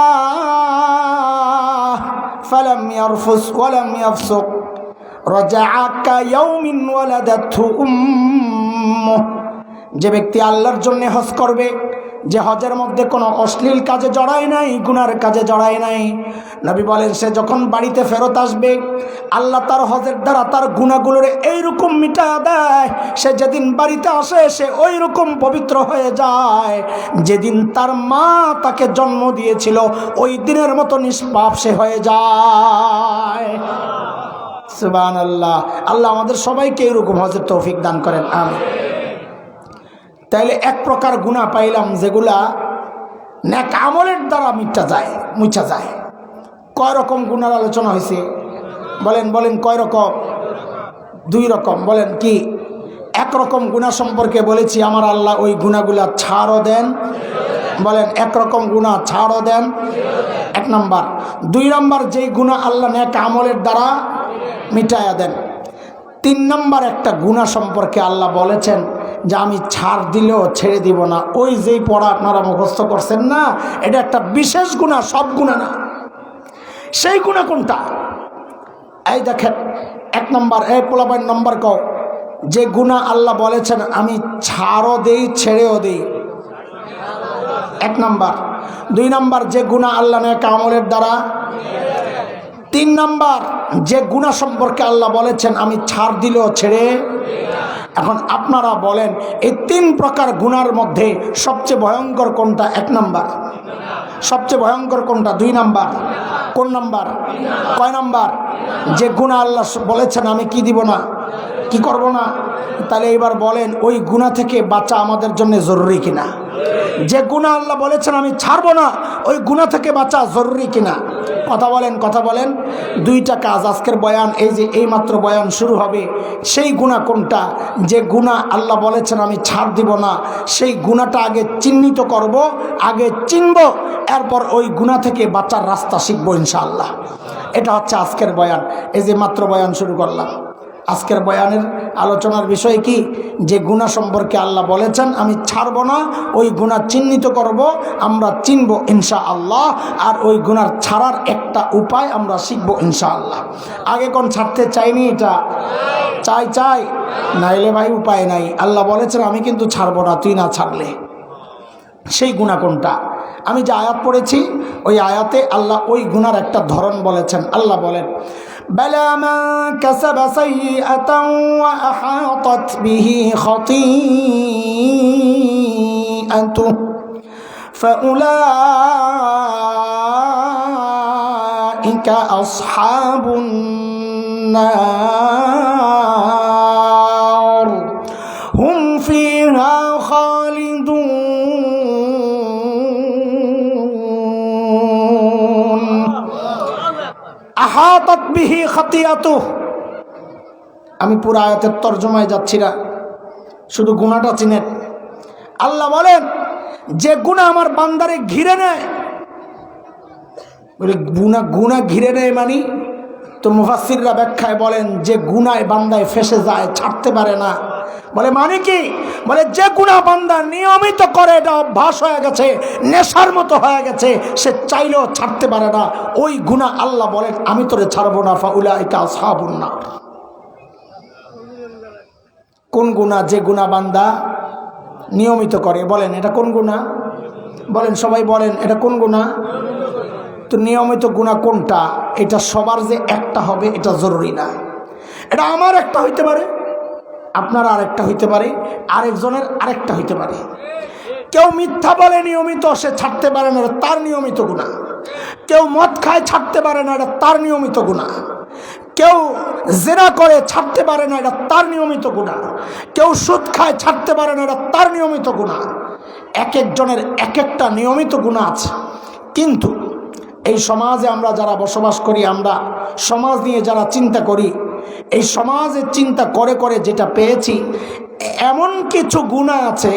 ফালাম ইয়ারফুস ওয়ালাম ইয়াফসুক রাজাআ কায়াউমিন ওয়ালাদাতহু উম্মুহ। যে ব্যক্তি আল্লাহর জন্য হজ করবে, যে হজের মধ্যে কোনো অশ্লীল কাজে জড়ায় নাই, গুনার কাজে জড়ায় নাই, নবী বলেন সে যখন বাড়িতে ফেরত আসবে আল্লাহ তার হজের দ্বারা তার গুনাহগুলোর এইরকম মিটা দেয়, সে যেদিন বাড়িতে আসে সে ওই রকম পবিত্র হয়ে যায় যেদিন তার মা তাকে জন্ম দিয়েছিল, ওই দিনের মতো নিষ্পাপ সে হয়ে যায়। সুবহানাল্লাহ। আল্লাহ আমাদের সবাইকে এইরকম হজের তৌফিক দান করেন, আমিন। তাইলে এক প্রকার গুনাহ পাইলাম যেগুলা নেক আমলের দ্বারা মুছা যায়। কয় রকম গুনার আলোচনা হয়েছে? বলেন বলেন কয় রকম? দুই রকম। বলেন কি? এক রকম গুনাহ সম্পর্কে বলেছি আমার আল্লাহ ওই গুনাহগুলা ছাড়ও দেন। বলেন এক রকম গুনাহ ছাড়ও দেন, এক নাম্বার। দুই নাম্বার যেই গুনাহ আল্লাহ নেক আমলের দ্বারা মিটায়া দেন। তিন নাম্বার একটা গুনাহ সম্পর্কে আল্লাহ বলেছেন যে আমি ছাড় দিলেও ছেড়ে দিব না। ওই যেই পড়া আপনারা মুখস্থ করছেন না, এটা একটা বিশেষ গুনাহ, সব গুনাহ না। সেই গুনাহ কোনটা? এই দেখেন, এক নম্বর, এই পোলাপাইন নম্বর কও, যে গুনাহ আল্লাহ বলেছেন আমি ছাড়ও দেই ছেড়েও দেই, এক নাম্বার। দুই নাম্বার, যে গুনাহ আল্লাহ নেক আমলের দ্বারা। তিন নাম্বার, যে গুনাহ সম্পর্কে আল্লাহ বলেছেন আমি ছাড় দিলেও ছেড়ে। এখন আপনারা বলেন এই তিন প্রকার গুনার মধ্যে সবচেয়ে ভয়ঙ্কর কোনটা? এক নাম্বার। সবচেয়ে ভয়ঙ্কর কোনটা? দুই নাম্বার। কোন নাম্বার? কয় নাম্বার? যে গুনাহ আল্লাহ বলেছেন আমি কি দিব না, কি করব না। তাহলে এবার বলেন ওই গুনাহ থেকে বাঁচা আমাদের জন্য জরুরি কিনা? যে গুনাহ আল্লাহ বলেছেন আমি ছাড়বো না, ওই গুনাহ থেকে বাঁচা জরুরি কিনা? কথা বলেন, কথা বলেন। দুইটা কাজ আজকের বয়ান, এই যে এইমাত্র বয়ান শুরু হবে, সেই গুনাহ কোনটা? যে গুনাহ আল্লাহ বলেছেন আমি ছাড় দিব না, সেই গুনাহটা আগে চিহ্নিত করব, আগে চিনব, এরপর ওই গুনাহ থেকে বাঁচার রাস্তা শিখবো ইনশাআল্লাহ। এটা হচ্ছে আজকের বয়ান। এই যে মাত্র বয়ান শুরু করলাম, আজকের বয়ানের আলোচনার বিষয় কি? যে গুনাহ সম্পর্কে আল্লাহ বলেছেন আমি ছাড়ব না, ওই গুনাহ চিহ্নিত করব, আমরা চিনব ইনশাআল্লাহ, আর ওই গুনার ছাড়ার একটা উপায় আমরা শিখব ইনশাআল্লাহ। আগে কোন ছাড়তে চাইনি, এটা চাই নাইলে ভাই উপায় নাই। আল্লাহ বলেছেন আমি কিন্তু ছাড়ব না তুই না ছাড়লে। সেই গুনাহ কোনটা? আমি যে আয়াত পড়েছি ওই আয়াতে আল্লাহ ওই গুনার একটা ধরন বলেছেন। আল্লাহ বলেন, بلى من كسب سيئة وأحاطت به خطيئته فأولئك أصحاب النار هم فيها خالدون আহাতাত বিহি খাতিয়াতুহু। আমি পুরো আয়াতের তরজমায় যাচ্ছি না, শুধু গুনাহটা চিনেন। আল্লাহ বলেন যে গুনাহ আমার বান্দারে ঘিরে নেয়, বলে গুনাহ ঘিরে নেয় মানে তো মুফাসসিররা ব্যাখ্যায় বলেন যে গুনায় বান্দায় ফেসে যায়, ছাড়তে পারে না। বলে মানে কি? বলে যে গুনাহ বান্দা নিয়মিত করে, এটা অভ্যাস হয়ে গেছে, নেশার মতো হয়ে গেছে, সে চাইলেও ছাড়তে পারে না, ওই গুনাহ আল্লাহ বলেন আমি তোরে ছাড়বো না, ফাউলাইকা আসহাবুন নার। কোন গুনাহ? যে গুনাহ বান্দা নিয়মিত করে। বলেন এটা কোন গুনাহ? বলেন সবাই বলেন এটা কোন গুনাহ? তো নিয়মিত গুনাহ কোনটা? এটা সবার যে একটা হবে এটা জরুরি না। এটা আমার একটা হইতে পারে, আপনার আরেকটা হইতে পারে, আরেকজনের আরেকটা হইতে পারে। কেউ মিথ্যা বলে নিয়মিত, সে ছাড়তে পারে না, এটা তার নিয়মিত গুনাহ। কেউ মদ খায়, ছাড়তে পারে না, এটা তার নিয়মিত গুনাহ। কেউ জিনা করে, ছাড়তে পারে না, এটা তার নিয়মিত গুনাহ। কেউ সুদ খায়, ছাড়তে পারে না, এটা তার নিয়মিত গুনাহ। এক একজনের এক একটা নিয়মিত গুনাহ আছে। কিন্তু এই সমাজে আমরা যারা বসবাস করি, আমরা সমাজ নিয়ে যারা চিন্তা করি, এই সমাজের চিন্তা করে করে যেটা পেয়েছি, এমন কিছু গুনাহ আছে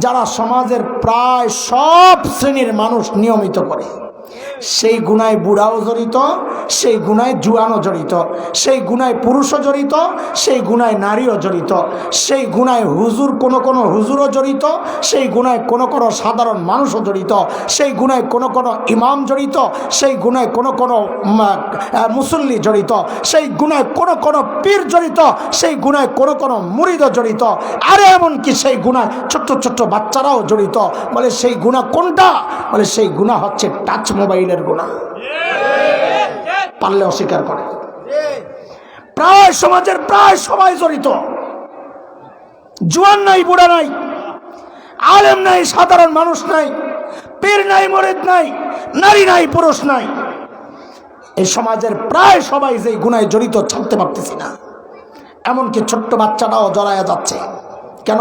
যারা সমাজের প্রায় সব শ্রেণীর মানুষ নিয়মিত করে। সেই গুনায় বুড়াও জড়িত, সেই গুনায় জুয়ানও জড়িত, সেই গুনায় পুরুষও জড়িত, সেই গুনায় নারীও জড়িত, সেই গুনায় হুজুর কোনো হুজুরও জড়িত, সেই গুনায় কোনো সাধারণ মানুষও জড়িত, সেই গুনায় কোনো ইমাম জড়িত, সেই গুনায় কোনো মুসল্লি জড়িত, সেই গুনায় কোনো পীর জড়িত, সেই গুনায় কোনো মুরিদও জড়িত, আর এমনকি সেই গুনায় ছোট্ট ছোট্ট বাচ্চারাও জড়িত। বলে সেই গুনাহ কোনটা? বলে সেই গুনাহ হচ্ছে টাচ মোবাইলের গুনাহ। পারলে অস্বীকার করে। প্রায় সমাজের প্রায় সবাই জড়িত। জোয়ান নাই, বুড়া নাই, আলেম নাই, সাধারণ মানুষ নাই, পীর নাই, মুরিদ নাই, নারী নাই, পুরুষ নাই, এই সমাজের প্রায় সবাই যে গুনায় জড়িত, ছাড়তে পারতেছি না। এমনকি ছোট্ট বাচ্চাটাও জড়ায়া যাচ্ছে। কেন?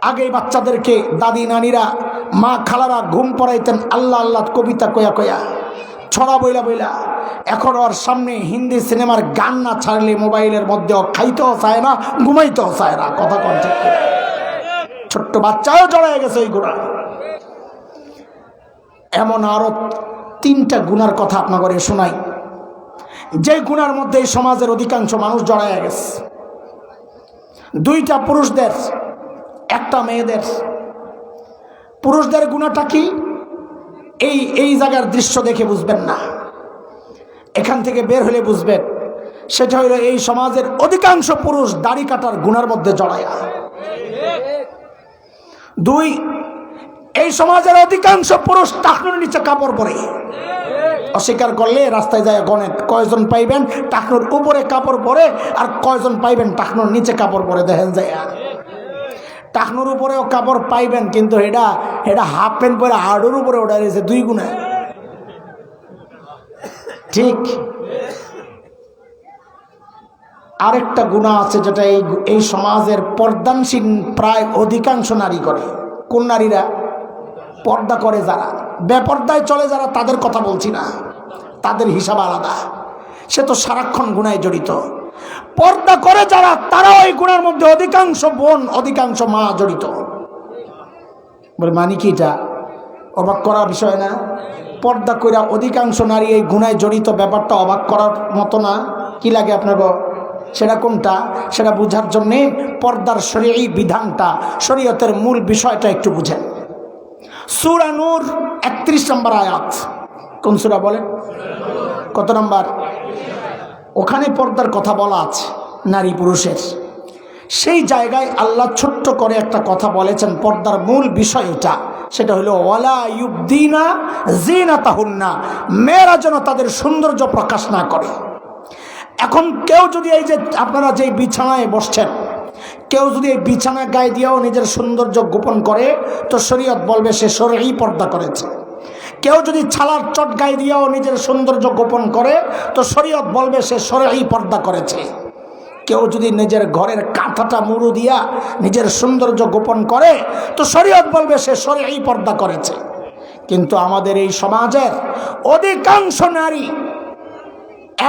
আগে বাচ্চাদেরকে দাদি নানিরা, মা খালারা ঘুম পড়াইতেন আল্লাহ আল্লাহ কবিতা কয়া কয়া, ছড়া বইলা বইলা। এখন ওর সামনে হিন্দি সিনেমার গান না ছাড়লে মোবাইলের মধ্যেও খাইতেও চায় না, ঘুমাইতেও চায় না। কথা কন ঠিক? ছোট্ট বাচ্চাও জড়ায় গেছে এই গুনাহ। এমন আরো 3টা গুনার কথা আপনাকে শোনাই, যে গুনার মধ্যে এই সমাজের অধিকাংশ মানুষ জড়ায় গেছে। 2টা পুরুষদের, 1টা মেয়েদের। পুরুষদের গুনাহটা কি? এই জায়গার দৃশ্য দেখে বুঝবেন না, এখান থেকে বের হলে বুঝবেন। সেটা হলো এই সমাজের অধিকাংশ পুরুষ দাড়ি কাটার গুনার মধ্যে জড়ায়া। 2, এই সমাজের অধিকাংশ পুরুষ টাকনুর নিচে কাপড় পরে। অস্বীকার করলে রাস্তায় যায় গণেন কয়জন পাইবেন টাকনুর উপরে কাপড় পরে, আর কয়জন পাইবেন টাকনুর নিচে কাপড় পরে। দেখেন যায় টাকনুর উপরেও কাপড় পাইবেন, কিন্তু এটা হাফ প্যান্ট পরে হাড়ুর উপরে ওঠা রয়েছে 2 গুণে। ঠিক। আরেকটা গুনাহ আছে যেটা এই সমাজের পর্দানশীল প্রায় অধিকাংশ নারী করে। কোন নারীরা? পর্দা করে যারা, বেপর্দায় চলে যারা, তাদের কথা বলছি না, তাদের হিসাব আলাদা। সে তো সারাক্ষণ গুনায় জড়িত। পর্দা করে যারা, তারা ওই গুনার মধ্যে অধিকাংশ বোন, অধিকাংশ মা জড়িত। বলে মানে কি? এটা অবাক করার বিষয় না? পর্দা কইরা অধিকাংশ নারী এই গুনায় জড়িত, ব্যাপারটা অবাক করার মতো না? কি লাগে আপনাকে? সেটা কোনটা? সেটা বুঝার জন্যে পর্দার শরীয়ী বিধানটা, শরীয়তের মূল বিষয়টা একটু বুঝেন। সূরা নূর 31 নম্বর আয়াত। কোন সূরা বলেন? কত নম্বর? ওখানে পর্দার কথা বলা আছে, নারী পুরুষের। সেই জায়গায় আল্লাহ ছোট্ট করে একটা কথা বলেছেন। পর্দার মূল বিষয় এটা, সেটা হলো ওয়ালা ইউবদিনা জিনাতাহুন্না, মেয়েরা যেন তাদের সৌন্দর্য প্রকাশ না করে। এখন কেউ যদি এই যে আপনারা যেই বিছানায় বসছেন, কেউ যদি এই বিছানা গায়ে দিয়েও নিজের সৌন্দর্য গোপন করে, তো শরীয়ত বলবে সে শরঈ পর্দা করেছে। কেউ যদি ছালার চট গায়ে দিয়েও নিজের সৌন্দর্য গোপন করে, তো শরীয়ত বলবে সে শরঈ পর্দা করেছে। কেউ যদি নিজের ঘরের কাঁথাটা মুড়ু দিয়া নিজের সৌন্দর্য গোপন করে, তো শরীয়ত বলবে সে শরঈ পর্দা করেছে। কিন্তু আমাদের এই সমাজের অধিকাংশ নারী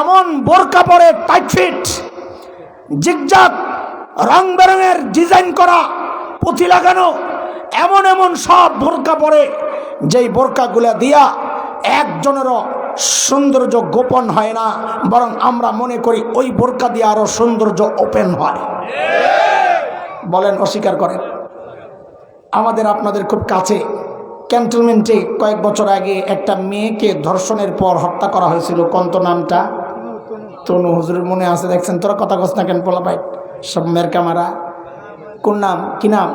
এমন বোরকা পরে, টাইট ফিট, জিগজাগ, রং বেরঙের ডিজাইন করা, পুঁথি লাগানো, এমন এমন সব বোরকা পরে, যেই বোরকাগুলা দিয়া একজনেরও সৌন্দর্য গোপন হয় না, বরং আমরা মনে করি ওই বোরকা দিয়ে আরো সৌন্দর্য ওপেন হয়। বলেন, অস্বীকার করেন? আমাদের আপনাদের খুব কাছে ক্যান্টনমেন্টে কয়েক বছর আগে একটা মেয়েকে ধর্ষণের পর হত্যা করা হয়েছিল। কন্ত নামটা? তনু। হুজুরের মনে আছে? দেখছেন তোরা কথা কস না কেন? পোলা ভাই সব মেরকামারা। কোন নাম? কি নাম?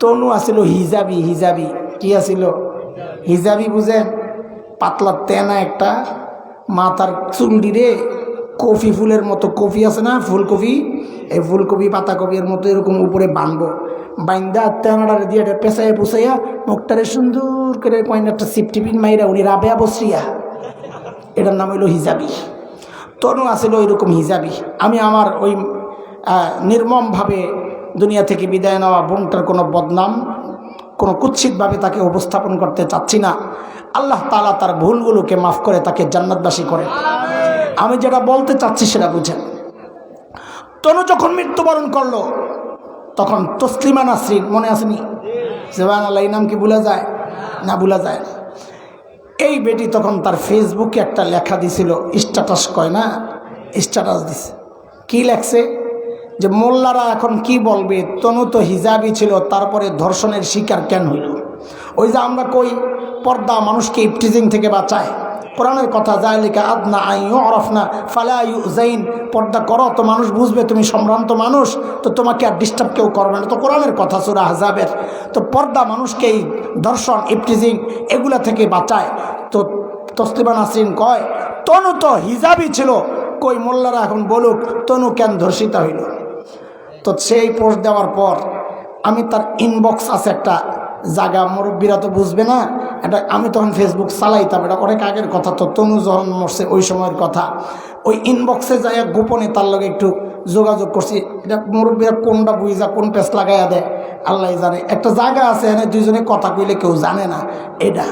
তনু আসিল হিজাবি। হিজাবি কি আসিল? হিজাবি বুঝেন? পাতলা তেনা একটা, মাথার চুলডি রে কফি ফুলের মতো, কফি আছে না ফুলকপি, এই ফুলকপি পাতাকপির মতো এরকম উপরে বানবো, বাইন্দা তেনাডারে দিয়ে পেঁচাইয়া পুষাইয়া মুখটারে সুন্দর করে কয়েন একটা সিপটিপিন মাইরা উনি রাবেয়া বসরিয়া, এটার নাম হইল হিজাবি। তনু আসিল ওইরকম হিজাবি। আমি আমার ওই নির্মমভাবে দুনিয়া থেকে বিদায় নেওয়া বোনটার কোনো বদনাম, কোনো কুৎসিতভাবে তাকে উপস্থাপন করতে চাচ্ছি না। আল্লাহ তাআলা তার ভুলগুলোকে মাফ করে তাকে জান্নাতবাসী করে। আমি যেটা বলতে চাচ্ছি সেটা বুঝেন। তনু যখন মৃত্যুবরণ করলো তখন তসলিমা নাসরিন, মনে আসেনি? সুবহানাল্লাহ, এই নাম কি ভুলা যায়? না, ভুলা যায় না। এই বেটি তখন তার ফেসবুকে একটা লেখা দিছিল, স্ট্যাটাস কয় না, স্ট্যাটাস দিছে। কি লেখছে? যে মোল্লারা এখন কি বলবে, তনু তো হিজাবি ছিল, তারপরে ধর্ষণের শিকার কেন হইল? ওই যে আমরা কই পর্দা মানুষকে ইফটিজিং থেকে বাঁচায়, কোরআনের কথা, যালিকা আদনা আন ইউরাফনা ফালা ইউযাইন, পর্দা করো তো মানুষ বুঝবে তুমি সম্ভ্রান্ত মানুষ, তো তোমাকে আর ডিস্টার্ব কেউ করবে না। তো কোরআনের কথা, সূরা আহজাবের। তো পর্দা মানুষকে এই ধর্ষণ ইফটিজিং এগুলা থেকে বাঁচায়। তো তসলিমা নাসরিন কয় তনু তো হিজাবি ছিল, কই মোল্লারা এখন বলুক তনু কেন ধর্ষিতা হইল। তো সেই পোস্ট দেওয়ার পর আমি তার ইনবক্স আছে একটা জায়গা, মুরব্বীরা তো বুঝবে না এটা, আমি তখন ফেসবুক চালাইতাম, এটা অনেক আগের কথা, তো তনু যখন মরছে ওই সময়ের কথা। ওই ইনবক্সে যাই গোপনে তার লগে একটু যোগাযোগ করছি। এটা মুরব্বীরা কোনটা বুঝা কোন পেস লাগাইয়া দেয় আল্লাহ জানে। একটা জায়গা আছে এখানে দুইজনে কথা কইলে কেউ জানে না এটা।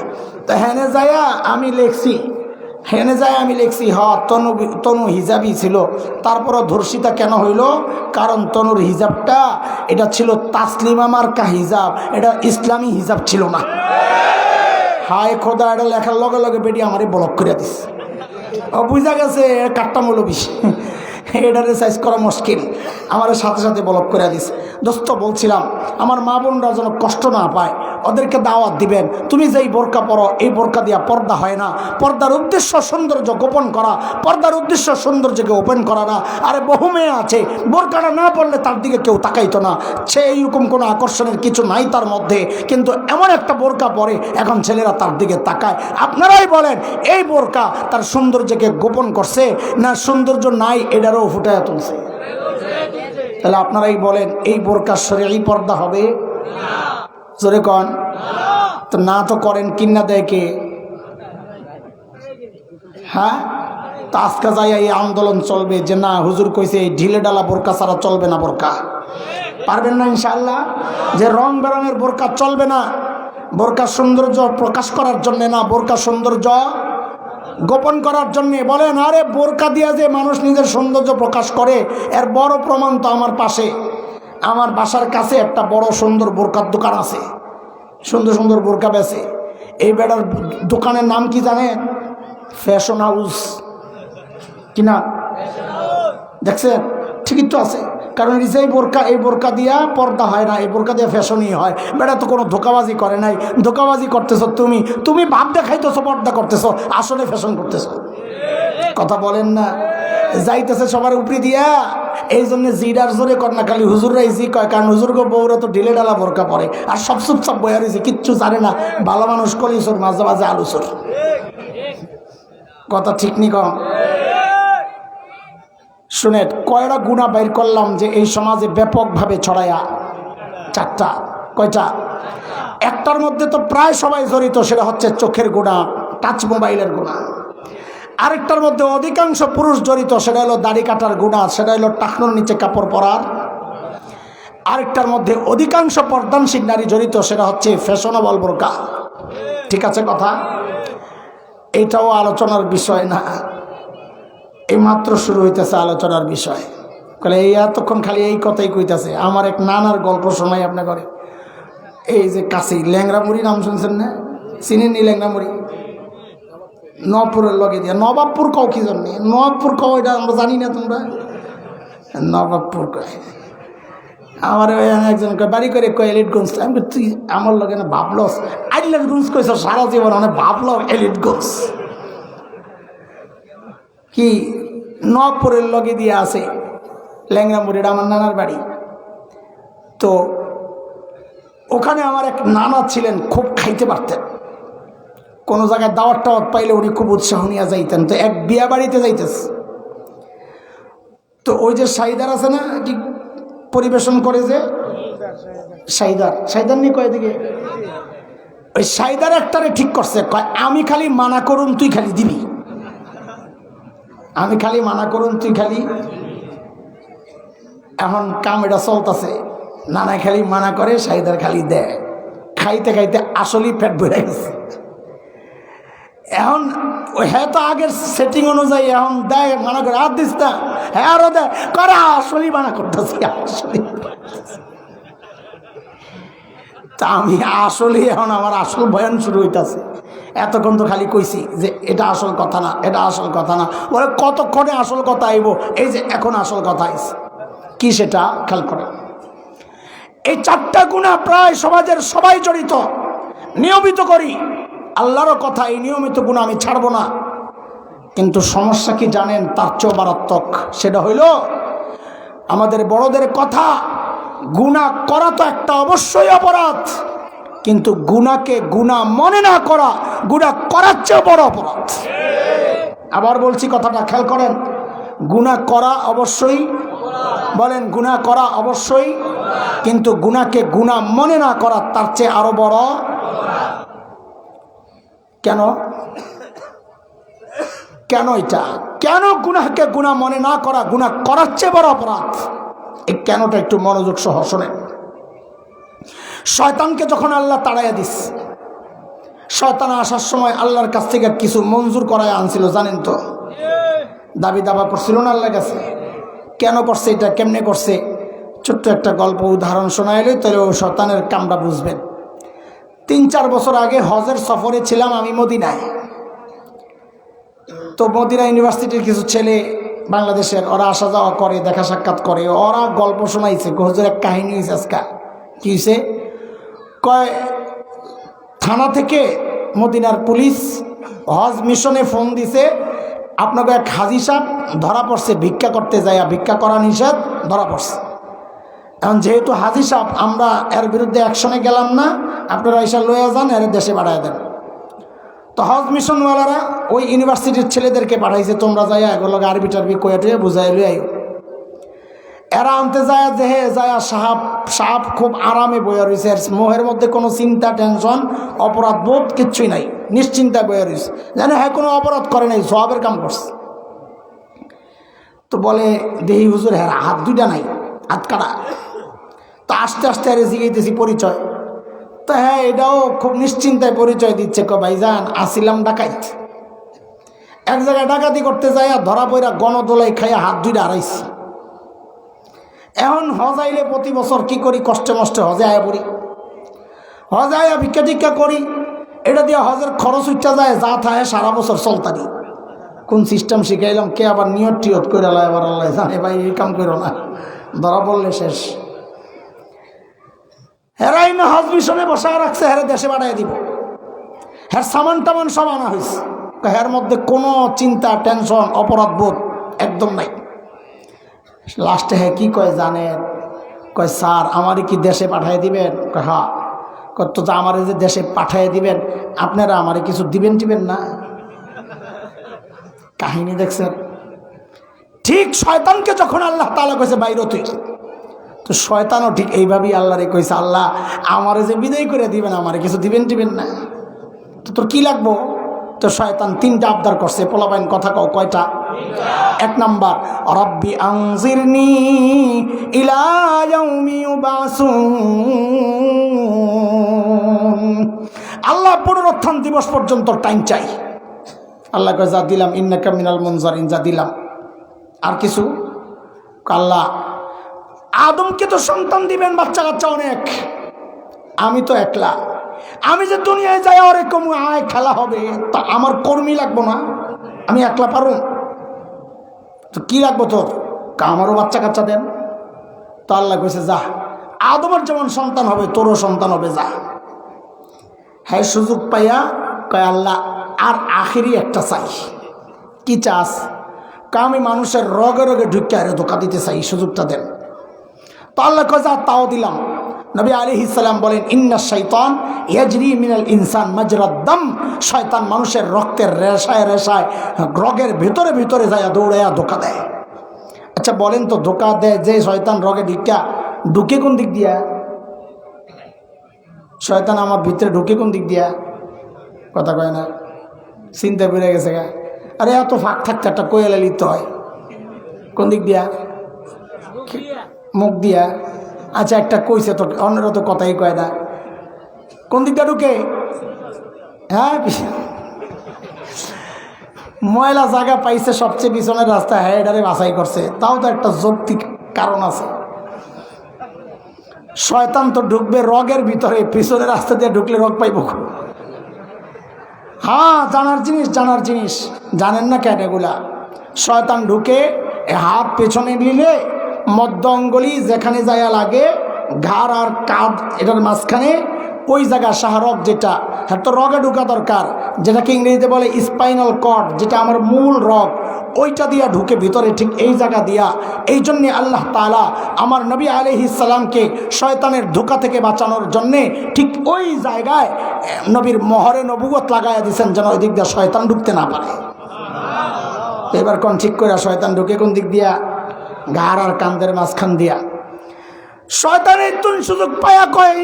তো হেনে যাইয়া আমি লিখছি, তনু হিজাবই ছিল, তারপরও ধর্ষিতা কেন হইল? কারণ তনুর হিজাবটা এটা ছিল তাসলিমা মার্কা হিজাব, এটা ইসলামী হিজাব ছিল না। হায় খোদা, এটা লেখার লগে লগে বেটি আমারই ব্লক করে দিস। ও বুঝা গেছে কাট্টা মৌলবি, এটারে সাইজ করা মুশকিল, আমার সাথে সাথে ব্লক করে দিস। দোস্ত বলছিলাম আমার মা বোনরা যেন কষ্ট না পায়, ওদেরকে দাওয়াত দিবেন, তুমি যেই বোরকা পরো এই বোরকা দিয়া পর্দা হয় না। পর্দার উদ্দেশ্য সৌন্দর্য গোপন করা, পর্দার উদ্দেশ্য সৌন্দর্যকে ওপেন করা না। আরে বহু মেয়ে আছে বোরকাটা না পড়লে তার দিকে কেউ তাকাইতো না, সে এইরকম কোনো আকর্ষণের কিছু নাই তার মধ্যে, কিন্তু এমন একটা বোরকা পরে এখন ছেলেরা তার দিকে তাকায়। আপনারাই বলেন এই বোরকা তার সৌন্দর্যকে গোপন করছে না সৌন্দর্য নাই এটারও ফুটায় তুলছে? তাহলে আপনারাই বলেন এই বোরকার শরীয়ী পর্দা হবে? জোরে কন। তো না তো করেন, কিন্না দেয় কে? হ্যাঁ, তো আজকে যাই এই আন্দোলন চলবে যে না হুজুর কইছে এই ঢিলে ডালা বোরকা ছাড়া চলবে না। বোরকা পারবেন না ইনশাআল্লাহ? যে রং বেরঙের বোরকা চলবে না, বোরকা সৌন্দর্য প্রকাশ করার জন্য না, বোরকা সৌন্দর্য গোপন করার জন্য। বলেন আরে বোরকা দিয়া যে মানুষ নিজের সৌন্দর্য প্রকাশ করে এর বড় প্রমাণ তো আমার পাশে, আমার বাসার কাছে একটা বড় সুন্দর বোরকার দোকান আছে, সুন্দর সুন্দর বোরকা বেচে। এই বেড়ার দোকানের নাম কি জানেন? Fashion house. কিনা দেখছেন? ঠিকই তো আছে, কারণ এই বোরকা দিয়া পর্দা হয় না, এই বোরকা দিয়া ফ্যাশনই হয়। বেটা তো কোনো ধোকাবাজি করে নাই, ধোকাবাজি করতেছ তুমি ভাব দেখাইতেছো পর্দা করতেছো, আসলে ফ্যাশন করতেছো। কথা বলেন না? যাইতেছে সবার উপরে দিয়া, এই জন্য জিডার জোরে কর না, খালি হুজুররাই জি কয়, কারণ হুজুরগো বউরা তো ঢিলে ডালা বোরকা পরে আর সব চুপচাপ বয়া রয়েছে, কিচ্ছু জানে না। ভালো মানুষ কলিসর মাঝে মাঝে আলুসর। কথা ঠিক নি কম? শুনে কয়টা গুণা বাইর করলাম যে এই সমাজে ব্যাপকভাবে ছড়ায়া? চারটা। কয়টা? একটার মধ্যে তো প্রায় সবাই জড়িত, সেটা হচ্ছে চোখের গুণা, টাচ মোবাইলের গুণা। আরেকটার মধ্যে অধিকাংশ পুরুষ জড়িত, সেটা হলো দাড়ি কাটার গুণা, সেটা হলো টাকনোর নিচে কাপড় পরার। আরেকটার মধ্যে অধিকাংশ পর্দানশীল নারী জড়িত, সেটা হচ্ছে ফ্যাশনেবল বোরকা। ঠিক আছে কথা? এইটাও আলোচনার বিষয় না, এই মাত্র শুরু হইতেছে আলোচনার বিষয়। বলে এই এতক্ষণ খালি এই কথাই কইতেছে। আমার এক নানার গল্প শোনাই আপনার ঘরে। এই যে কাশি ল্যাংরা মুড়ি নাম শুনছেন না? চিনেননি ল্যাংরা মুড়ি? নবপুরের লগে দিয়া নবাবপুর কও কি জন্য নবাবপুর কও এটা আমরা জানি না তোমরা নবাবপুর কয় আমার একজন বাড়ি করে কয় এলিটগঞ্জ আমি তুই আমার লগে না ভাবলস আইলেটগঞ্জ কইছ সারা জীবন অনেক ভাবল এলিটগঞ্জ কি নবপুরের লগে দিয়ে আছে ল্যাংরামুড়ির আমার নানার বাড়ি তো ওখানে আমার এক নানা ছিলেন খুব খাইতে পারতেন কোনো জায়গায় দাওয়াত টাওয়াত পাইলে উনি খুব উৎসাহ নিয়ে যাইতেন তো এক বিয়া বাড়িতে যাইতেছে তো ওই যে সাইদার আছে না কি পরিবেশন করে যে সাইদার নিয়ে কয় দিকে ওই সাইদার একটারে ঠিক করছে কয় আমি খালি মানা করুন তুই খালি দিবি আমি খালি মানা করুন তুই খালি এখন কাম এটা চলতেছে নানা খালি মানা করে সাইদার খালি দেয় খাইতে খাইতে আসলেই পেট ভরে গেছে এখন হ্যাঁ তো আগের সেটিং অনুযায়ী এখন দেয় মানা করে আর দিস না হ্যাঁ আরো দেয় করে আসলেই মানা করতেছি আসলে তা আমি আসলে এখন আমার আসল বয়ান শুরু হইতেছে এতক্ষণ তো খালি কইছি যে এটা আসল কথা না এটা আসল কথা না বলে কতক্ষণে আসল কথা আইব এই যে এখন আসল কথা আইছে কি সেটা খেয়াল করে এই চারটা গুনাহ প্রায় সমাজের সবাই জড়িত নিয়মিত করি আল্লাহরও কথা এই নিয়মিত গুনাহ আমি ছাড়বো না কিন্তু সমস্যা কি জানেন তার চেয়েও মারাত্মক সেটা হইল আমাদের বড়দের কথা গুনাহ করা তো একটা অবশ্যই অপরাধ কিন্তু গুনাহকে গুনাহ মনে না করা গুনাহ করার চেয়ে বড় অপরাধ আবার বলছি কথাটা খেয়াল করেন গুনাহ করা অবশ্যই বলেন গুনাহ করা অবশ্যই কিন্তু গুনাহকে গুনাহ মনে না করা তার চেয়ে আরো বড় কেন কেন এটা কেন গুনাহকে গুনাহ মনে না করা গুনাহ করার চেয়ে বড় অপরাধ এই কেনটা একটু মনোযোগ সহ শোনেন শয়তানকে যখন আল্লাহ তাড়াইয়া দিস শয়তান আসার সময় আল্লাহর কাছ থেকে কিছু মঞ্জুর করায় আনছিল জানেন তো দাবি দাবা করছিল না আল্লাহর কাছে কেন করছে এটা কেমনে করছে ছোট্ট একটা গল্প উদাহরণ শোনাইলে তাহলে ও শয়তানের কামটা বুঝবেন 3-4 বছর আগে হজের সফরে ছিলাম আমি মদিনায় তো মদিনা ইউনিভার্সিটির কিছু ছেলে বাংলাদেশের ওরা আসা যাওয়া করে দেখা সাক্ষাৎ করে ওরা গল্প শোনাইছে হুজুরের এক কাহিনী হয়েছে আজকা কি হয়েছে কয় থানা থেকে মদিনার পুলিশ হজ মিশনে ফোন দিছে আপনাকে এক হাজি সাহেব ধরা পড়ছে ভিক্ষা করতে যায় ভিক্ষা করা নিষেধ ধরা পড়ছে এখন যেহেতু হাজি সাহেব আমরা এর বিরুদ্ধে অ্যাকশনে গেলাম না আপনারা এসে লইয়া যান এর দেশে বাড়ায় দেন তো হজ মিশনওয়ালারা ওই ইউনিভার্সিটির ছেলেদেরকে পাঠাইছে তোমরা যাইয়া এগুলোকে আরবি টারবি কয়েটে বুঝাই লই আইও এরা আনতে যায় দেহে যায় সাহাব খুব আরামে বইয়া রয়েছে মোহের মধ্যে কোনো চিন্তা টেনশন অপরাধ বোধ কিচ্ছুই নাই নিশ্চিন্তায় বইয়া রয়েছে জানে হ্যাঁ কোনো অপরাধ করে নাই সবের কাম করছে তো বলে দেহি হুজুর হ্যাঁ হাত দুইটা নাই হাত কাটা তো আস্তে আস্তে আরে জিগাইতেছি পরিচয় তো হ্যাঁ এটাও খুব নিশ্চিন্তায় পরিচয় দিচ্ছে ভাইজান আসিলাম ডাকাইত এক জায়গায় ডাকাতি করতে যায় ধরা পইরা গণদোলাই খাইয়া হাত দুইটা হারাইছি এখন হজাইলে প্রতি বছর কি করি কষ্টে মষ্টে হজে আয়া পড়ি হজে আয়া ভিক্ষা টিক্ষা করি এটা দিয়ে হজের খরচ উঠা যায় যা থাকে সারা বছর চলতারি কোন সিস্টেম শিখাইলাম কে আবার নিয়ত টিয়ত করে এবার আল্লাহ জানে ভাই এই কাম করো না ধরা পড়লে শেষ হেরাই না হজ মিশনে বসা রাখছে হেরে দেশে বাড়াই দিব হ্যার সামান টামান সব আনা হয়েছে হের মধ্যে কোনো চিন্তা টেনশন অপরাধ বোধ একদম নাই লাস্টে হ্যাঁ কি কয় জানেন কয় স্যার আমারই কি দেশে পাঠিয়ে দিবেন হ্যাঁ তো আমার যে দেশে পাঠিয়ে দিবেন আপনারা আমারে কিছু দিবেন টিবেন না কাহিনী দেখছেন ঠিক শয়তানকে যখন আল্লাহ তাআলা কইছে বাইরে তুই তো শয়তানও ঠিক এইভাবেই আল্লাহরে কইছে আল্লাহ আমারে যে বিদায় করে দিবেন আমারে কিছু দিবেন টিবেন না তো তোর কি লাগবো তো শয়তান 3টা আবদার করছে পোলাপাইন কথা কও কয়টা 1 নাম্বার রব্বি আনজিরনি ইলা ইয়াউমি ইউবাসুন আল্লাহ পুনরুত্থান দিবস পর্যন্ত টাইম চাই আল্লাহ কয় যা দিলাম ইন্নাকা মিনাল মুনজারিন যা দিলাম আর কিছু আল্লাহ আদমকে তো সন্তান দিবেন বাচ্চা কাচ্চা অনেক আমি তো একলা আমি যে দুনিয়ায় যাই ওরকম আয় খেলা হবে, তা আমার কর্মী লাগবো না? আমি একলা পারুম? তো কি লাগবো তোর? আমারও বাচ্চা কাচ্চা দেন। তো আল্লাহ কইছে যা, আদমের যেমন সন্তান হবে তোরও সন্তান হবে, যা। হ্যাঁ সুযোগ পাইয়া কয় আল্লাহ আর আখেরি একটা চাই। কি চাস? আমি মানুষের রগে রগে ঢুকে আরে ধোকা দিতে চাই, সুযোগটা দেন। তো আল্লাহ কয় যা, তাও দিলাম। নবী আলাইহিস সালাম বলেন ইন্না শাইতান ইয়াজরি মিনাল ইনসান মাজরাদ দাম, শয়তান মানুষের রক্তের রেশায় রেশায় রগের ভিতরে ভিতরে যায় দৌড়াইয়া ধোকা দেয়। আচ্ছা বলেন তো, ধোকা দেয় যে শয়তান রগে ঢুকে কোন দিক দিয়া? শয়তান আমার ভিতরে ঢুকে কোন দিক দিয়া? কথা কয় না, চিন্তা বেড়ে গেছে গা। আরে এত ফাঁক থাকতে একটা কোয়েলা লিখতে হয়, কোন দিক দিয়া? মুখ দিয়া। আচ্ছা একটা কইছে তো, অন্যরা তো কথাই কয় না, কোন দিকটা ঢুকে? হ্যাঁ ময়লা জায়গা পাইছে সবচেয়ে পিছনের রাস্তা, হ্যাঁ এটারে বাছাই করছে, তাও তো একটা যৌক্তিক কারণ আছে। শয়তান তো ঢুকবে রগের ভিতরে, পিছনের রাস্তা দিয়ে ঢুকলে রগ পাইব? হ্যাঁ জানার জিনিস, জানার জিনিস। জানেন না কেন এগুলা? শয়তান ঢুকে হাত পেছনে নিলে মধ্য অঙ্গুলি যেখানে যায়া লাগে, ঘাড় আর কাঁধ এটার মাঝখানে ওই জায়গা শাহরগ, যেটা হ্যাঁ তো রগে ঢুকা দরকার, যেটাকে ইংরেজিতে বলে স্পাইনাল কর্ড, যেটা আমার মূল রগ, ওইটা দিয়া ঢুকে ভিতরে, ঠিক এই জায়গা দিয়া। এই জন্যে আল্লাহ তাআলা আমার নবী আলাইহিস সালামকে শয়তানের ধোঁকা থেকে বাঁচানোর জন্যে ঠিক ওই জায়গায় নবীর মোহরে নবুয়ত লাগাইয়া দিয়েছেন, যেন ওই দিক দিয়ে শয়তান ঢুকতে না পারে। এবার কোন ঠিক করে শয়তান ঢুকে কোন দিক দিয়া? ঘাড় আর কান্দের মাঝখান দিয়া। শয়তানের তুন সুযোগ পায়া কয়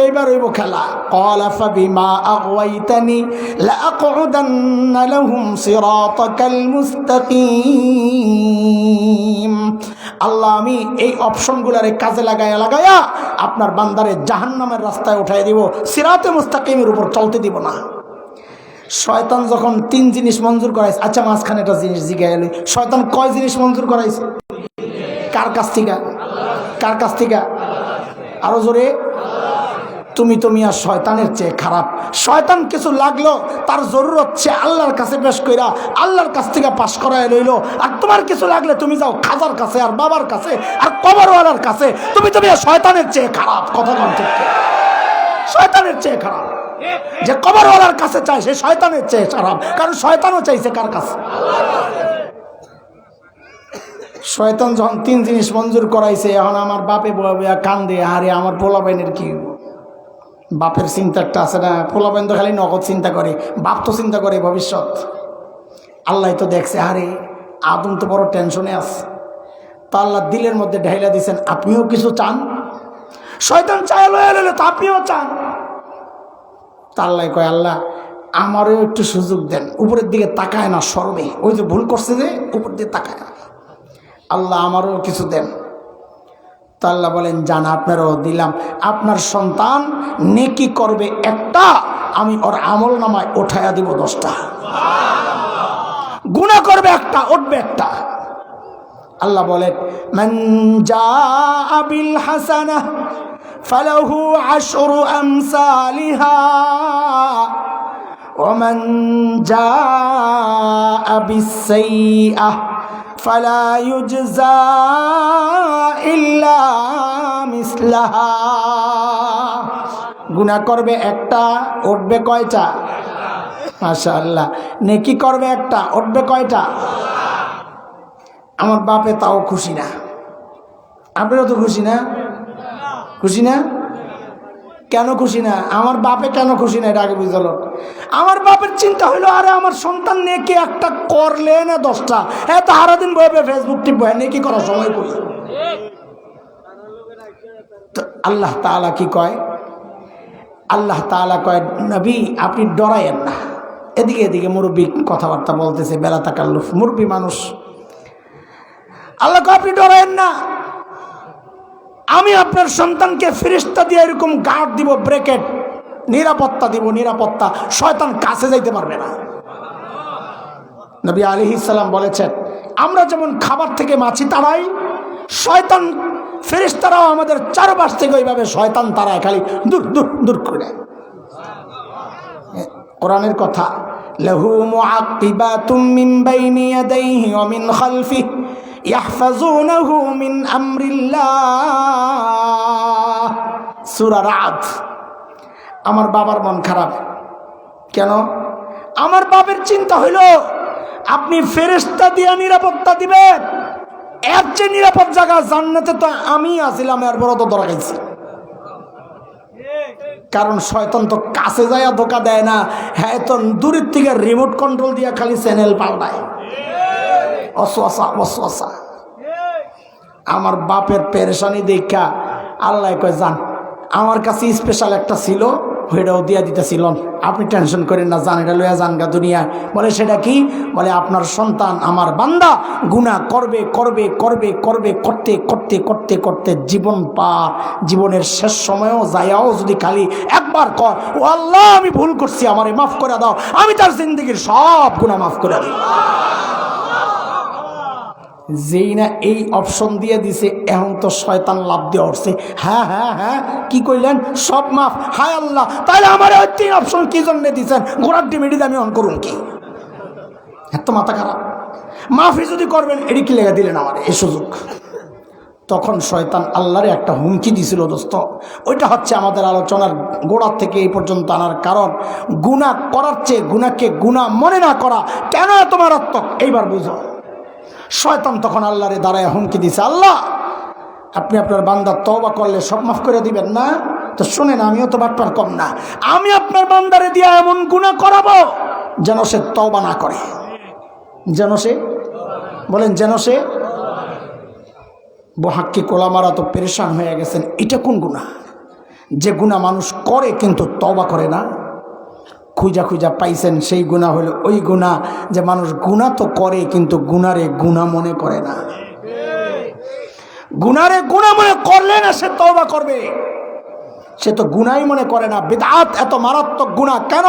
এইবার হইব খেলা। ক্বালা ফাবিমা আগওয়াইতানি লাআকউদান্না লাহুম সিরাতাকাল মুস্তাকিম। আল্লাহ আমি এই অপশনগুলারে কাজে লাগায়া আপনার বান্দারে জাহান্নামের রাস্তায় উঠাই দিব, সিরাতে মুস্তাকিমের উপর চলতে দিব না। শয়তান যখন 3 জিনিস মঞ্জুর করাইছে, আচ্ছা মাঝখানে একটা জিনিস জিজ্ঞাসা গেল, শয়তান কয় জিনিস মঞ্জুর করাইছে? কার কাছ থেকে? কার কাছ থেকে? আরো জোরে। তুমি আর শয়তানের চেয়ে খারাপ। শয়তান কিছু লাগলো তার জরুরত সে আল্লাহর কাছে পেশ কইরা আল্লাহর কাছ থেকে পাশ করায় লইল, আর তোমার কিছু লাগলে তুমি যাও খাজার কাছে আর বাবার কাছে আর কবরওয়ালার কাছে। তুমি শয়তানের চেয়ে খারাপ। কথা বল ঠিক? শয়তানের চেয়ে খারাপ। যে কবরওয়ালার কাছে চায় সে শয়তানের চেয়ে খারাপ, কারণ শয়তানও চাইছে কার কাছে? শয়তান যখন 3 জিনিস মঞ্জুর করাইছে, এখন আমার বাপে কান্দে, আরে আমার পোলাবাইনের কি? বাপের চিন্তাটা আছে না? পোলাবাইন তো খালি নগদ চিন্তা করে, বাপ তো চিন্তা করে ভবিষ্যৎ। আল্লাহ তো দেখছে, আরে আদম তো বড় টেনশনে আছে। তা আল্লাহ দিলের মধ্যে ঢাইলা দিয়েছেন, আপনিও কিছু চান? শয়তান চায় লয়ে তো আপনিও চান। তা আল্লাহ কয়, আল্লাহ আমারও একটু সুযোগ দেন। উপরের দিকে তাকায় না, সরবে। ওই যে ভুল করছে যে উপর দিকে তাকায় না, আল্লাহ আমারও কিছু দেন। তা আল্লাহ বলেন, জান আপনারও দিলাম। আপনার সন্তান নেকি করবে একটা, আমি ওর আমল নামায় উঠাইয়া দিব 10টা। গুনাহ করবে একটা, উঠবে একটা। আল্লাহ বলেন, মান জাআ বিল হাসানাহ ফালাহু 10 আমসালিহা ওয়া মান জাআ বিস সাইয়্যাহ ফালা ইউজজা ইল্লা মিসলাহা। গুনাহ করবে একটা, উঠবে কয়টা? মাশাআল্লাহ। নেকি করবে একটা, উঠবে কয়টা? আমার বাপে তাও খুশি না, আপনারও তো খুশি না? খুশি না? কেন খুশি না? আমার বাপে কেন খুশি না এটা আগে বুঝলো। আমার বাপের চিন্তা হইলো, আরে আমার সন্তান নেকি একটা করলে না 10টা, এত সারাদিন বইবে ফেসবুক টিপবে, নেকি করার সময় কই? তো আল্লাহ তাআলা কি কয়? আল্লাহ তাআলা কয়, নবী আপনি ডরায়েন না। এদিকে এদিকে মুরব্বী কথাবার্তা বলতেছে, বেলা তাকাল্লুফ, মুরব্বী মানুষ। আল্লাহ কয়, আপনি ডরায়েন না, আমি আপনার সন্তানকে ফেরেশতা দিয়ে এরকম গার্ড দিব, ব্রেকেট, নিরাপত্তা দিব, নিরাপত্তা। শয়তান কাছে যাইতে পারবে না। নবী আলাইহিস সালাম বলেছেন, আমরা যেমন খাবার থেকে মাছি তাড়াই, শয়তান ফেরেশতারাও আমাদের চারপাশ থেকে ওইভাবে শয়তান তাড়ায়, খালি দূর দূর দূর করে। কোরআনের কথা, লাহু মুআক্কিবাতুম মিন বাইনি ইয়াদাইহি ওয়া মিন খালফিহি ইয়াহফাজুনাহু মিন আমরিল্লাহ। সূরা রাদ। আমার বাবার মন খারাপ কেন? আমার বাবার চিন্তা হইল আপনি ফেরেশতা দিয়া নিরাপত্তা দিবেন, এর চেয়ে নিরাপদ জায়গা জান্নাতে তো আমি আসিলাম, এর বড় তো ধরা খাইছি। কারণ শয়তান তো কাছে যায় ধোকা দেয় না, হ্যাঁ তো দূরের থেকে রিমোট কন্ট্রোল দিয়া খালি চ্যানেল পাল্টায়। অসওয়াসা অসওয়াসা। আমার বাপের পেরেশানি দেখা আল্লাহ কয় যান, আমার কাছে স্পেশাল একটা ছিল, ওইটাও দিয়া দিতেছিল, আপনি টেনশন করেন না, যান এটা লইয়া যান গা দুনিয়ায়। বলে সেটা কি? বলে আপনার সন্তান আমার বান্দা গুনাহ করবে করবে করবে করবে করতে করতে করতে করতে জীবন পার, জীবনের শেষ সময়েও যায়াও যদি খালি একবার কর, ও আল্লাহ আমি ভুল করছি, আমারে মাফ করে দাও, আমি তার জিন্দগির সব গুনাহ মাফ করে দিই। যেই না এই অপশন দিয়ে দিছে, এখন তো শয়তান লাভ দিয়ে উঠছে, হ্যাঁ হ্যাঁ হ্যাঁ কি কইলেন, সব মাফ, হায় আল্লাহ, তাহলে আমার ওই 3 অপশন কি জন্য দিচ্ছেন? ঘোড়ার ডিমিডি আমি অন করুন কি? এত মাথা খারাপ। মাফি যদি করবেন এটি কি লেগে দিলেন আমার এই সুযোগ? তখন শয়তান আল্লাহরে একটা হুমকি দিছিল দোস্ত। ওইটা হচ্ছে আমাদের আলোচনার গোড়া থেকে এই পর্যন্ত আনার কারণ। গুনাহ করার চেয়ে গুনাহকে গুনাহ মনে না করা কেন এত মারাত্মক, এইবার বুঝো। শয়তান তখন আল্লাহরে দাঁড়ায় হুমকি দিছে, আল্লাহ আপনি আপনার বান্দা তওবা করলে সব মাফ করে দিবেন না? তো শোনেন, আমিও তো বাটপার কম না, আমি আপনার বান্দারে দিয়া এমন গুনাহ করাবো যেন সে তওবা না করে। যেন সে, বলেন যেন সে। মুহাক্কিক ওলামারা তো পেরেশান হয়ে গেছেন, এটা কোন গুনাহ যে গুনাহ মানুষ করে কিন্তু তওবা করে না? খুঁজা খুঁজা পাইছেন সেই গুনাহ হলো ওই গুনাহ যে মানুষ গুনাহ তো করে কিন্তু গুনারে গুনাহ মনে করে না। গুনারে গুনাহ মনে করলে না সে তওবা করবে, সে তো গুনাহই মনে করে না। বিদআত এত মারাত্মক গুনাহ কেন?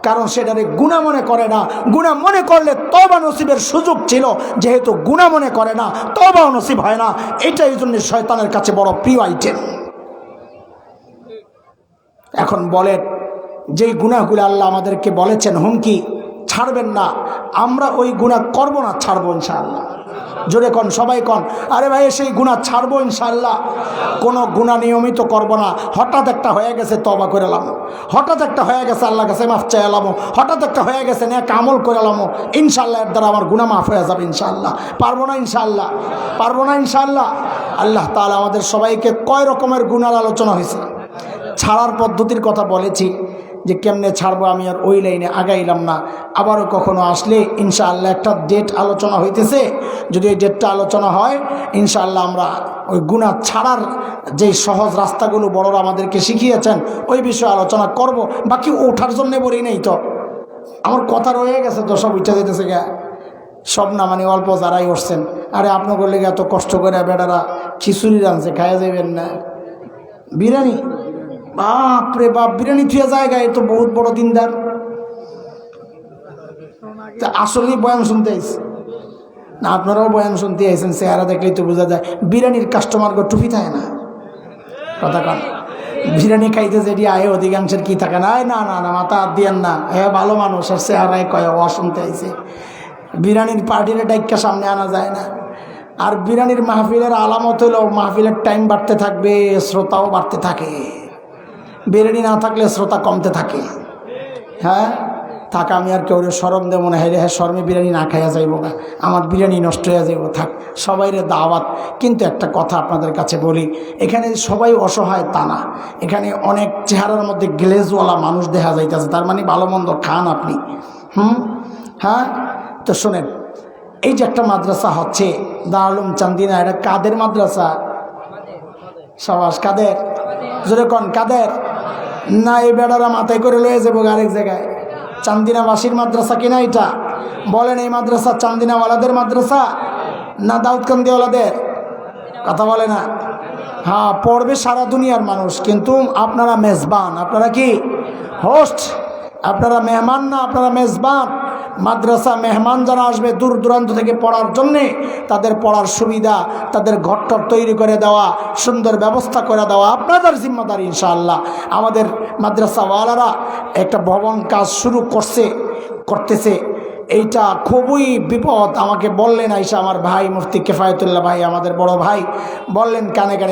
কারণ সেটারে গুনাহ মনে করে না। গুনাহ মনে করলে তওবা নসিবের সুযোগ ছিল, যেহেতু গুনাহ মনে করে না তওবাও নসিব হয় না। এটাই জন্য শয়তানের কাছে বড় প্রিয় আইটেম। এখন বলেন, যেই গুনাহগুলো আল্লাহ আমাদেরকে বলেছেন হুমকি, ছাড়বেন না, আমরা ওই গুনাহ করব না, ছাড়বো ইনশাআল্লাহ। জোরে কন, সবাই কন, আরে ভাই সেই গুনাহ ছাড়বো ইনশাআল্লাহ। কোনো গুনাহ নিয়মিত করব না, হঠাৎ একটা হয়ে গেছে তওবা করে এলাম, হঠাৎ একটা হয়ে গেছে আল্লাহর কাছে মাফ চাই এলাম, হঠাৎ একটা হয়ে গেছে নেক আমল করে এলাম, ইনশাআল্লাহ এর দ্বারা আমার গুনাহ মাফ হয়ে যাবে ইনশাআল্লাহ। পারবো না ইনশাআল্লাহ, পারবো না ইনশাআল্লাহ। আল্লাহ তাআলা আমাদের সবাইকে কয় রকমের গুনাহর আলোচনা হয়েছে, ছাড়ার পদ্ধতির কথা বলেছি যে কেমনে ছাড়বো, আমি আর ওই লাইনে আগাইলাম না। আবারও কখনো আসলে ইনশাআল্লাহ একটা ডেট আলোচনা হইতেছে, যদি ওই ডেটটা আলোচনা হয় ইনশাআল্লাহ আমরা ওই গুনাহ ছাড়ার যেই সহজ রাস্তাগুলো বড়রা আমাদেরকে শিখিয়েছেন ওই বিষয়ে আলোচনা করব। বাকি ওঠার জন্যে বলি নেই তো, আমার কথা রয়ে গেছে তো, সব উঠে যেতেছে গা, সব না মানে অল্প যারাই উঠছেন। আরে আপনার করলে এত কষ্ট করে বেটারা খিচুড়ি রাঁধছে, খাইয়া যাবেন না? বিরিয়ানি, বাপরে বাপ, বিরিয়ানি থুয়ে জায়গা, এ তো বহুত বড় দিনদার। তা আসলে বয়ান শুনতে আইছে না? আপনারাও বয়ান শুনতে আইছেন, চেহারা দেখলেই তো বোঝা যায়। বিরিয়ানির কাস্টমারকে টুপি থাকে না, কথা কন। বিরিয়ানি খাইতে যেটি আয় অধিকাংশের কি থাকে না, না না না মাথা হাত দিয়েন না, হ্যাঁ ভালো মানুষ, আর চেহারায় কয় ও শুনতে আইছে। বিরিয়ানির পার্টির ডাইকা সামনে আনা যায় না। আর বিরিয়ানির মাহফিলের আলামত হলো মাহফিলের টাইম বাড়তে থাকবে, শ্রোতাও বাড়তে থাকে। বিরিয়ানি না থাকলে শ্রোতা কমতে থাকে। হ্যাঁ থাক, আমি আর কেউ শরম দেব মনে হয়, হ্যাঁ শরমে বিরিয়ানি না খাইয়া যাইব না, আমার বিরিয়ানি নষ্ট হয়ে যাইব, থাক সবাইরে দাওয়াত। কিন্তু একটা কথা আপনাদের কাছে বলি, এখানে সবাই অসহায় তা না, এখানে অনেক চেহারার মধ্যে গ্লেজওয়ালা মানুষ দেখা যাইতেছে, তার মানে ভালো মন্দ খান আপনি। হ্যাঁ তো শোনেন, এই যে একটা মাদ্রাসা হচ্ছে দারুল উলুম চান্দিনা, এটা কাদের মাদ্রাসা? সাবাস, কাদের? জোরে কন, কাদের? না এই বেড়ারা মাথায় করে লয়ে যাবো আরেক জায়গায়। চান্দিনাবাসীর মাদ্রাসা কিনা এটা? বলেন এই মাদ্রাসা চান্দিনাওয়ালাদের মাদ্রাসা না দাউদকান্দিওয়ালাদের? কথা বলে না। হ্যাঁ পড়বে সারা দুনিয়ার মানুষ, কিন্তু আপনারা মেজবান, আপনারা কি হোস্ট, আপনারা মেহমান না, আপনারা মেজবান। মাদ্রাসা মেহমান যারা আসবে দূর দূরান্ত থেকে পড়ার জন্যে তাদের পড়ার সুবিধা, তাদের ঘরটর তৈরি করে দেওয়া, সুন্দর ব্যবস্থা করে দেওয়া আপনাদের জিম্মাদারি ইনশাআল্লাহ। আমাদের মাদ্রাসাওয়ালারা একটা ভবন কাজ শুরু করতেছে, এইটা খুবই বিপদ। আমাকে বললেন আইসা আমার ভাই মুফতি কিফায়েতুল্লাহ ভাই, আমাদের বড় ভাই, বললেন কানে কানে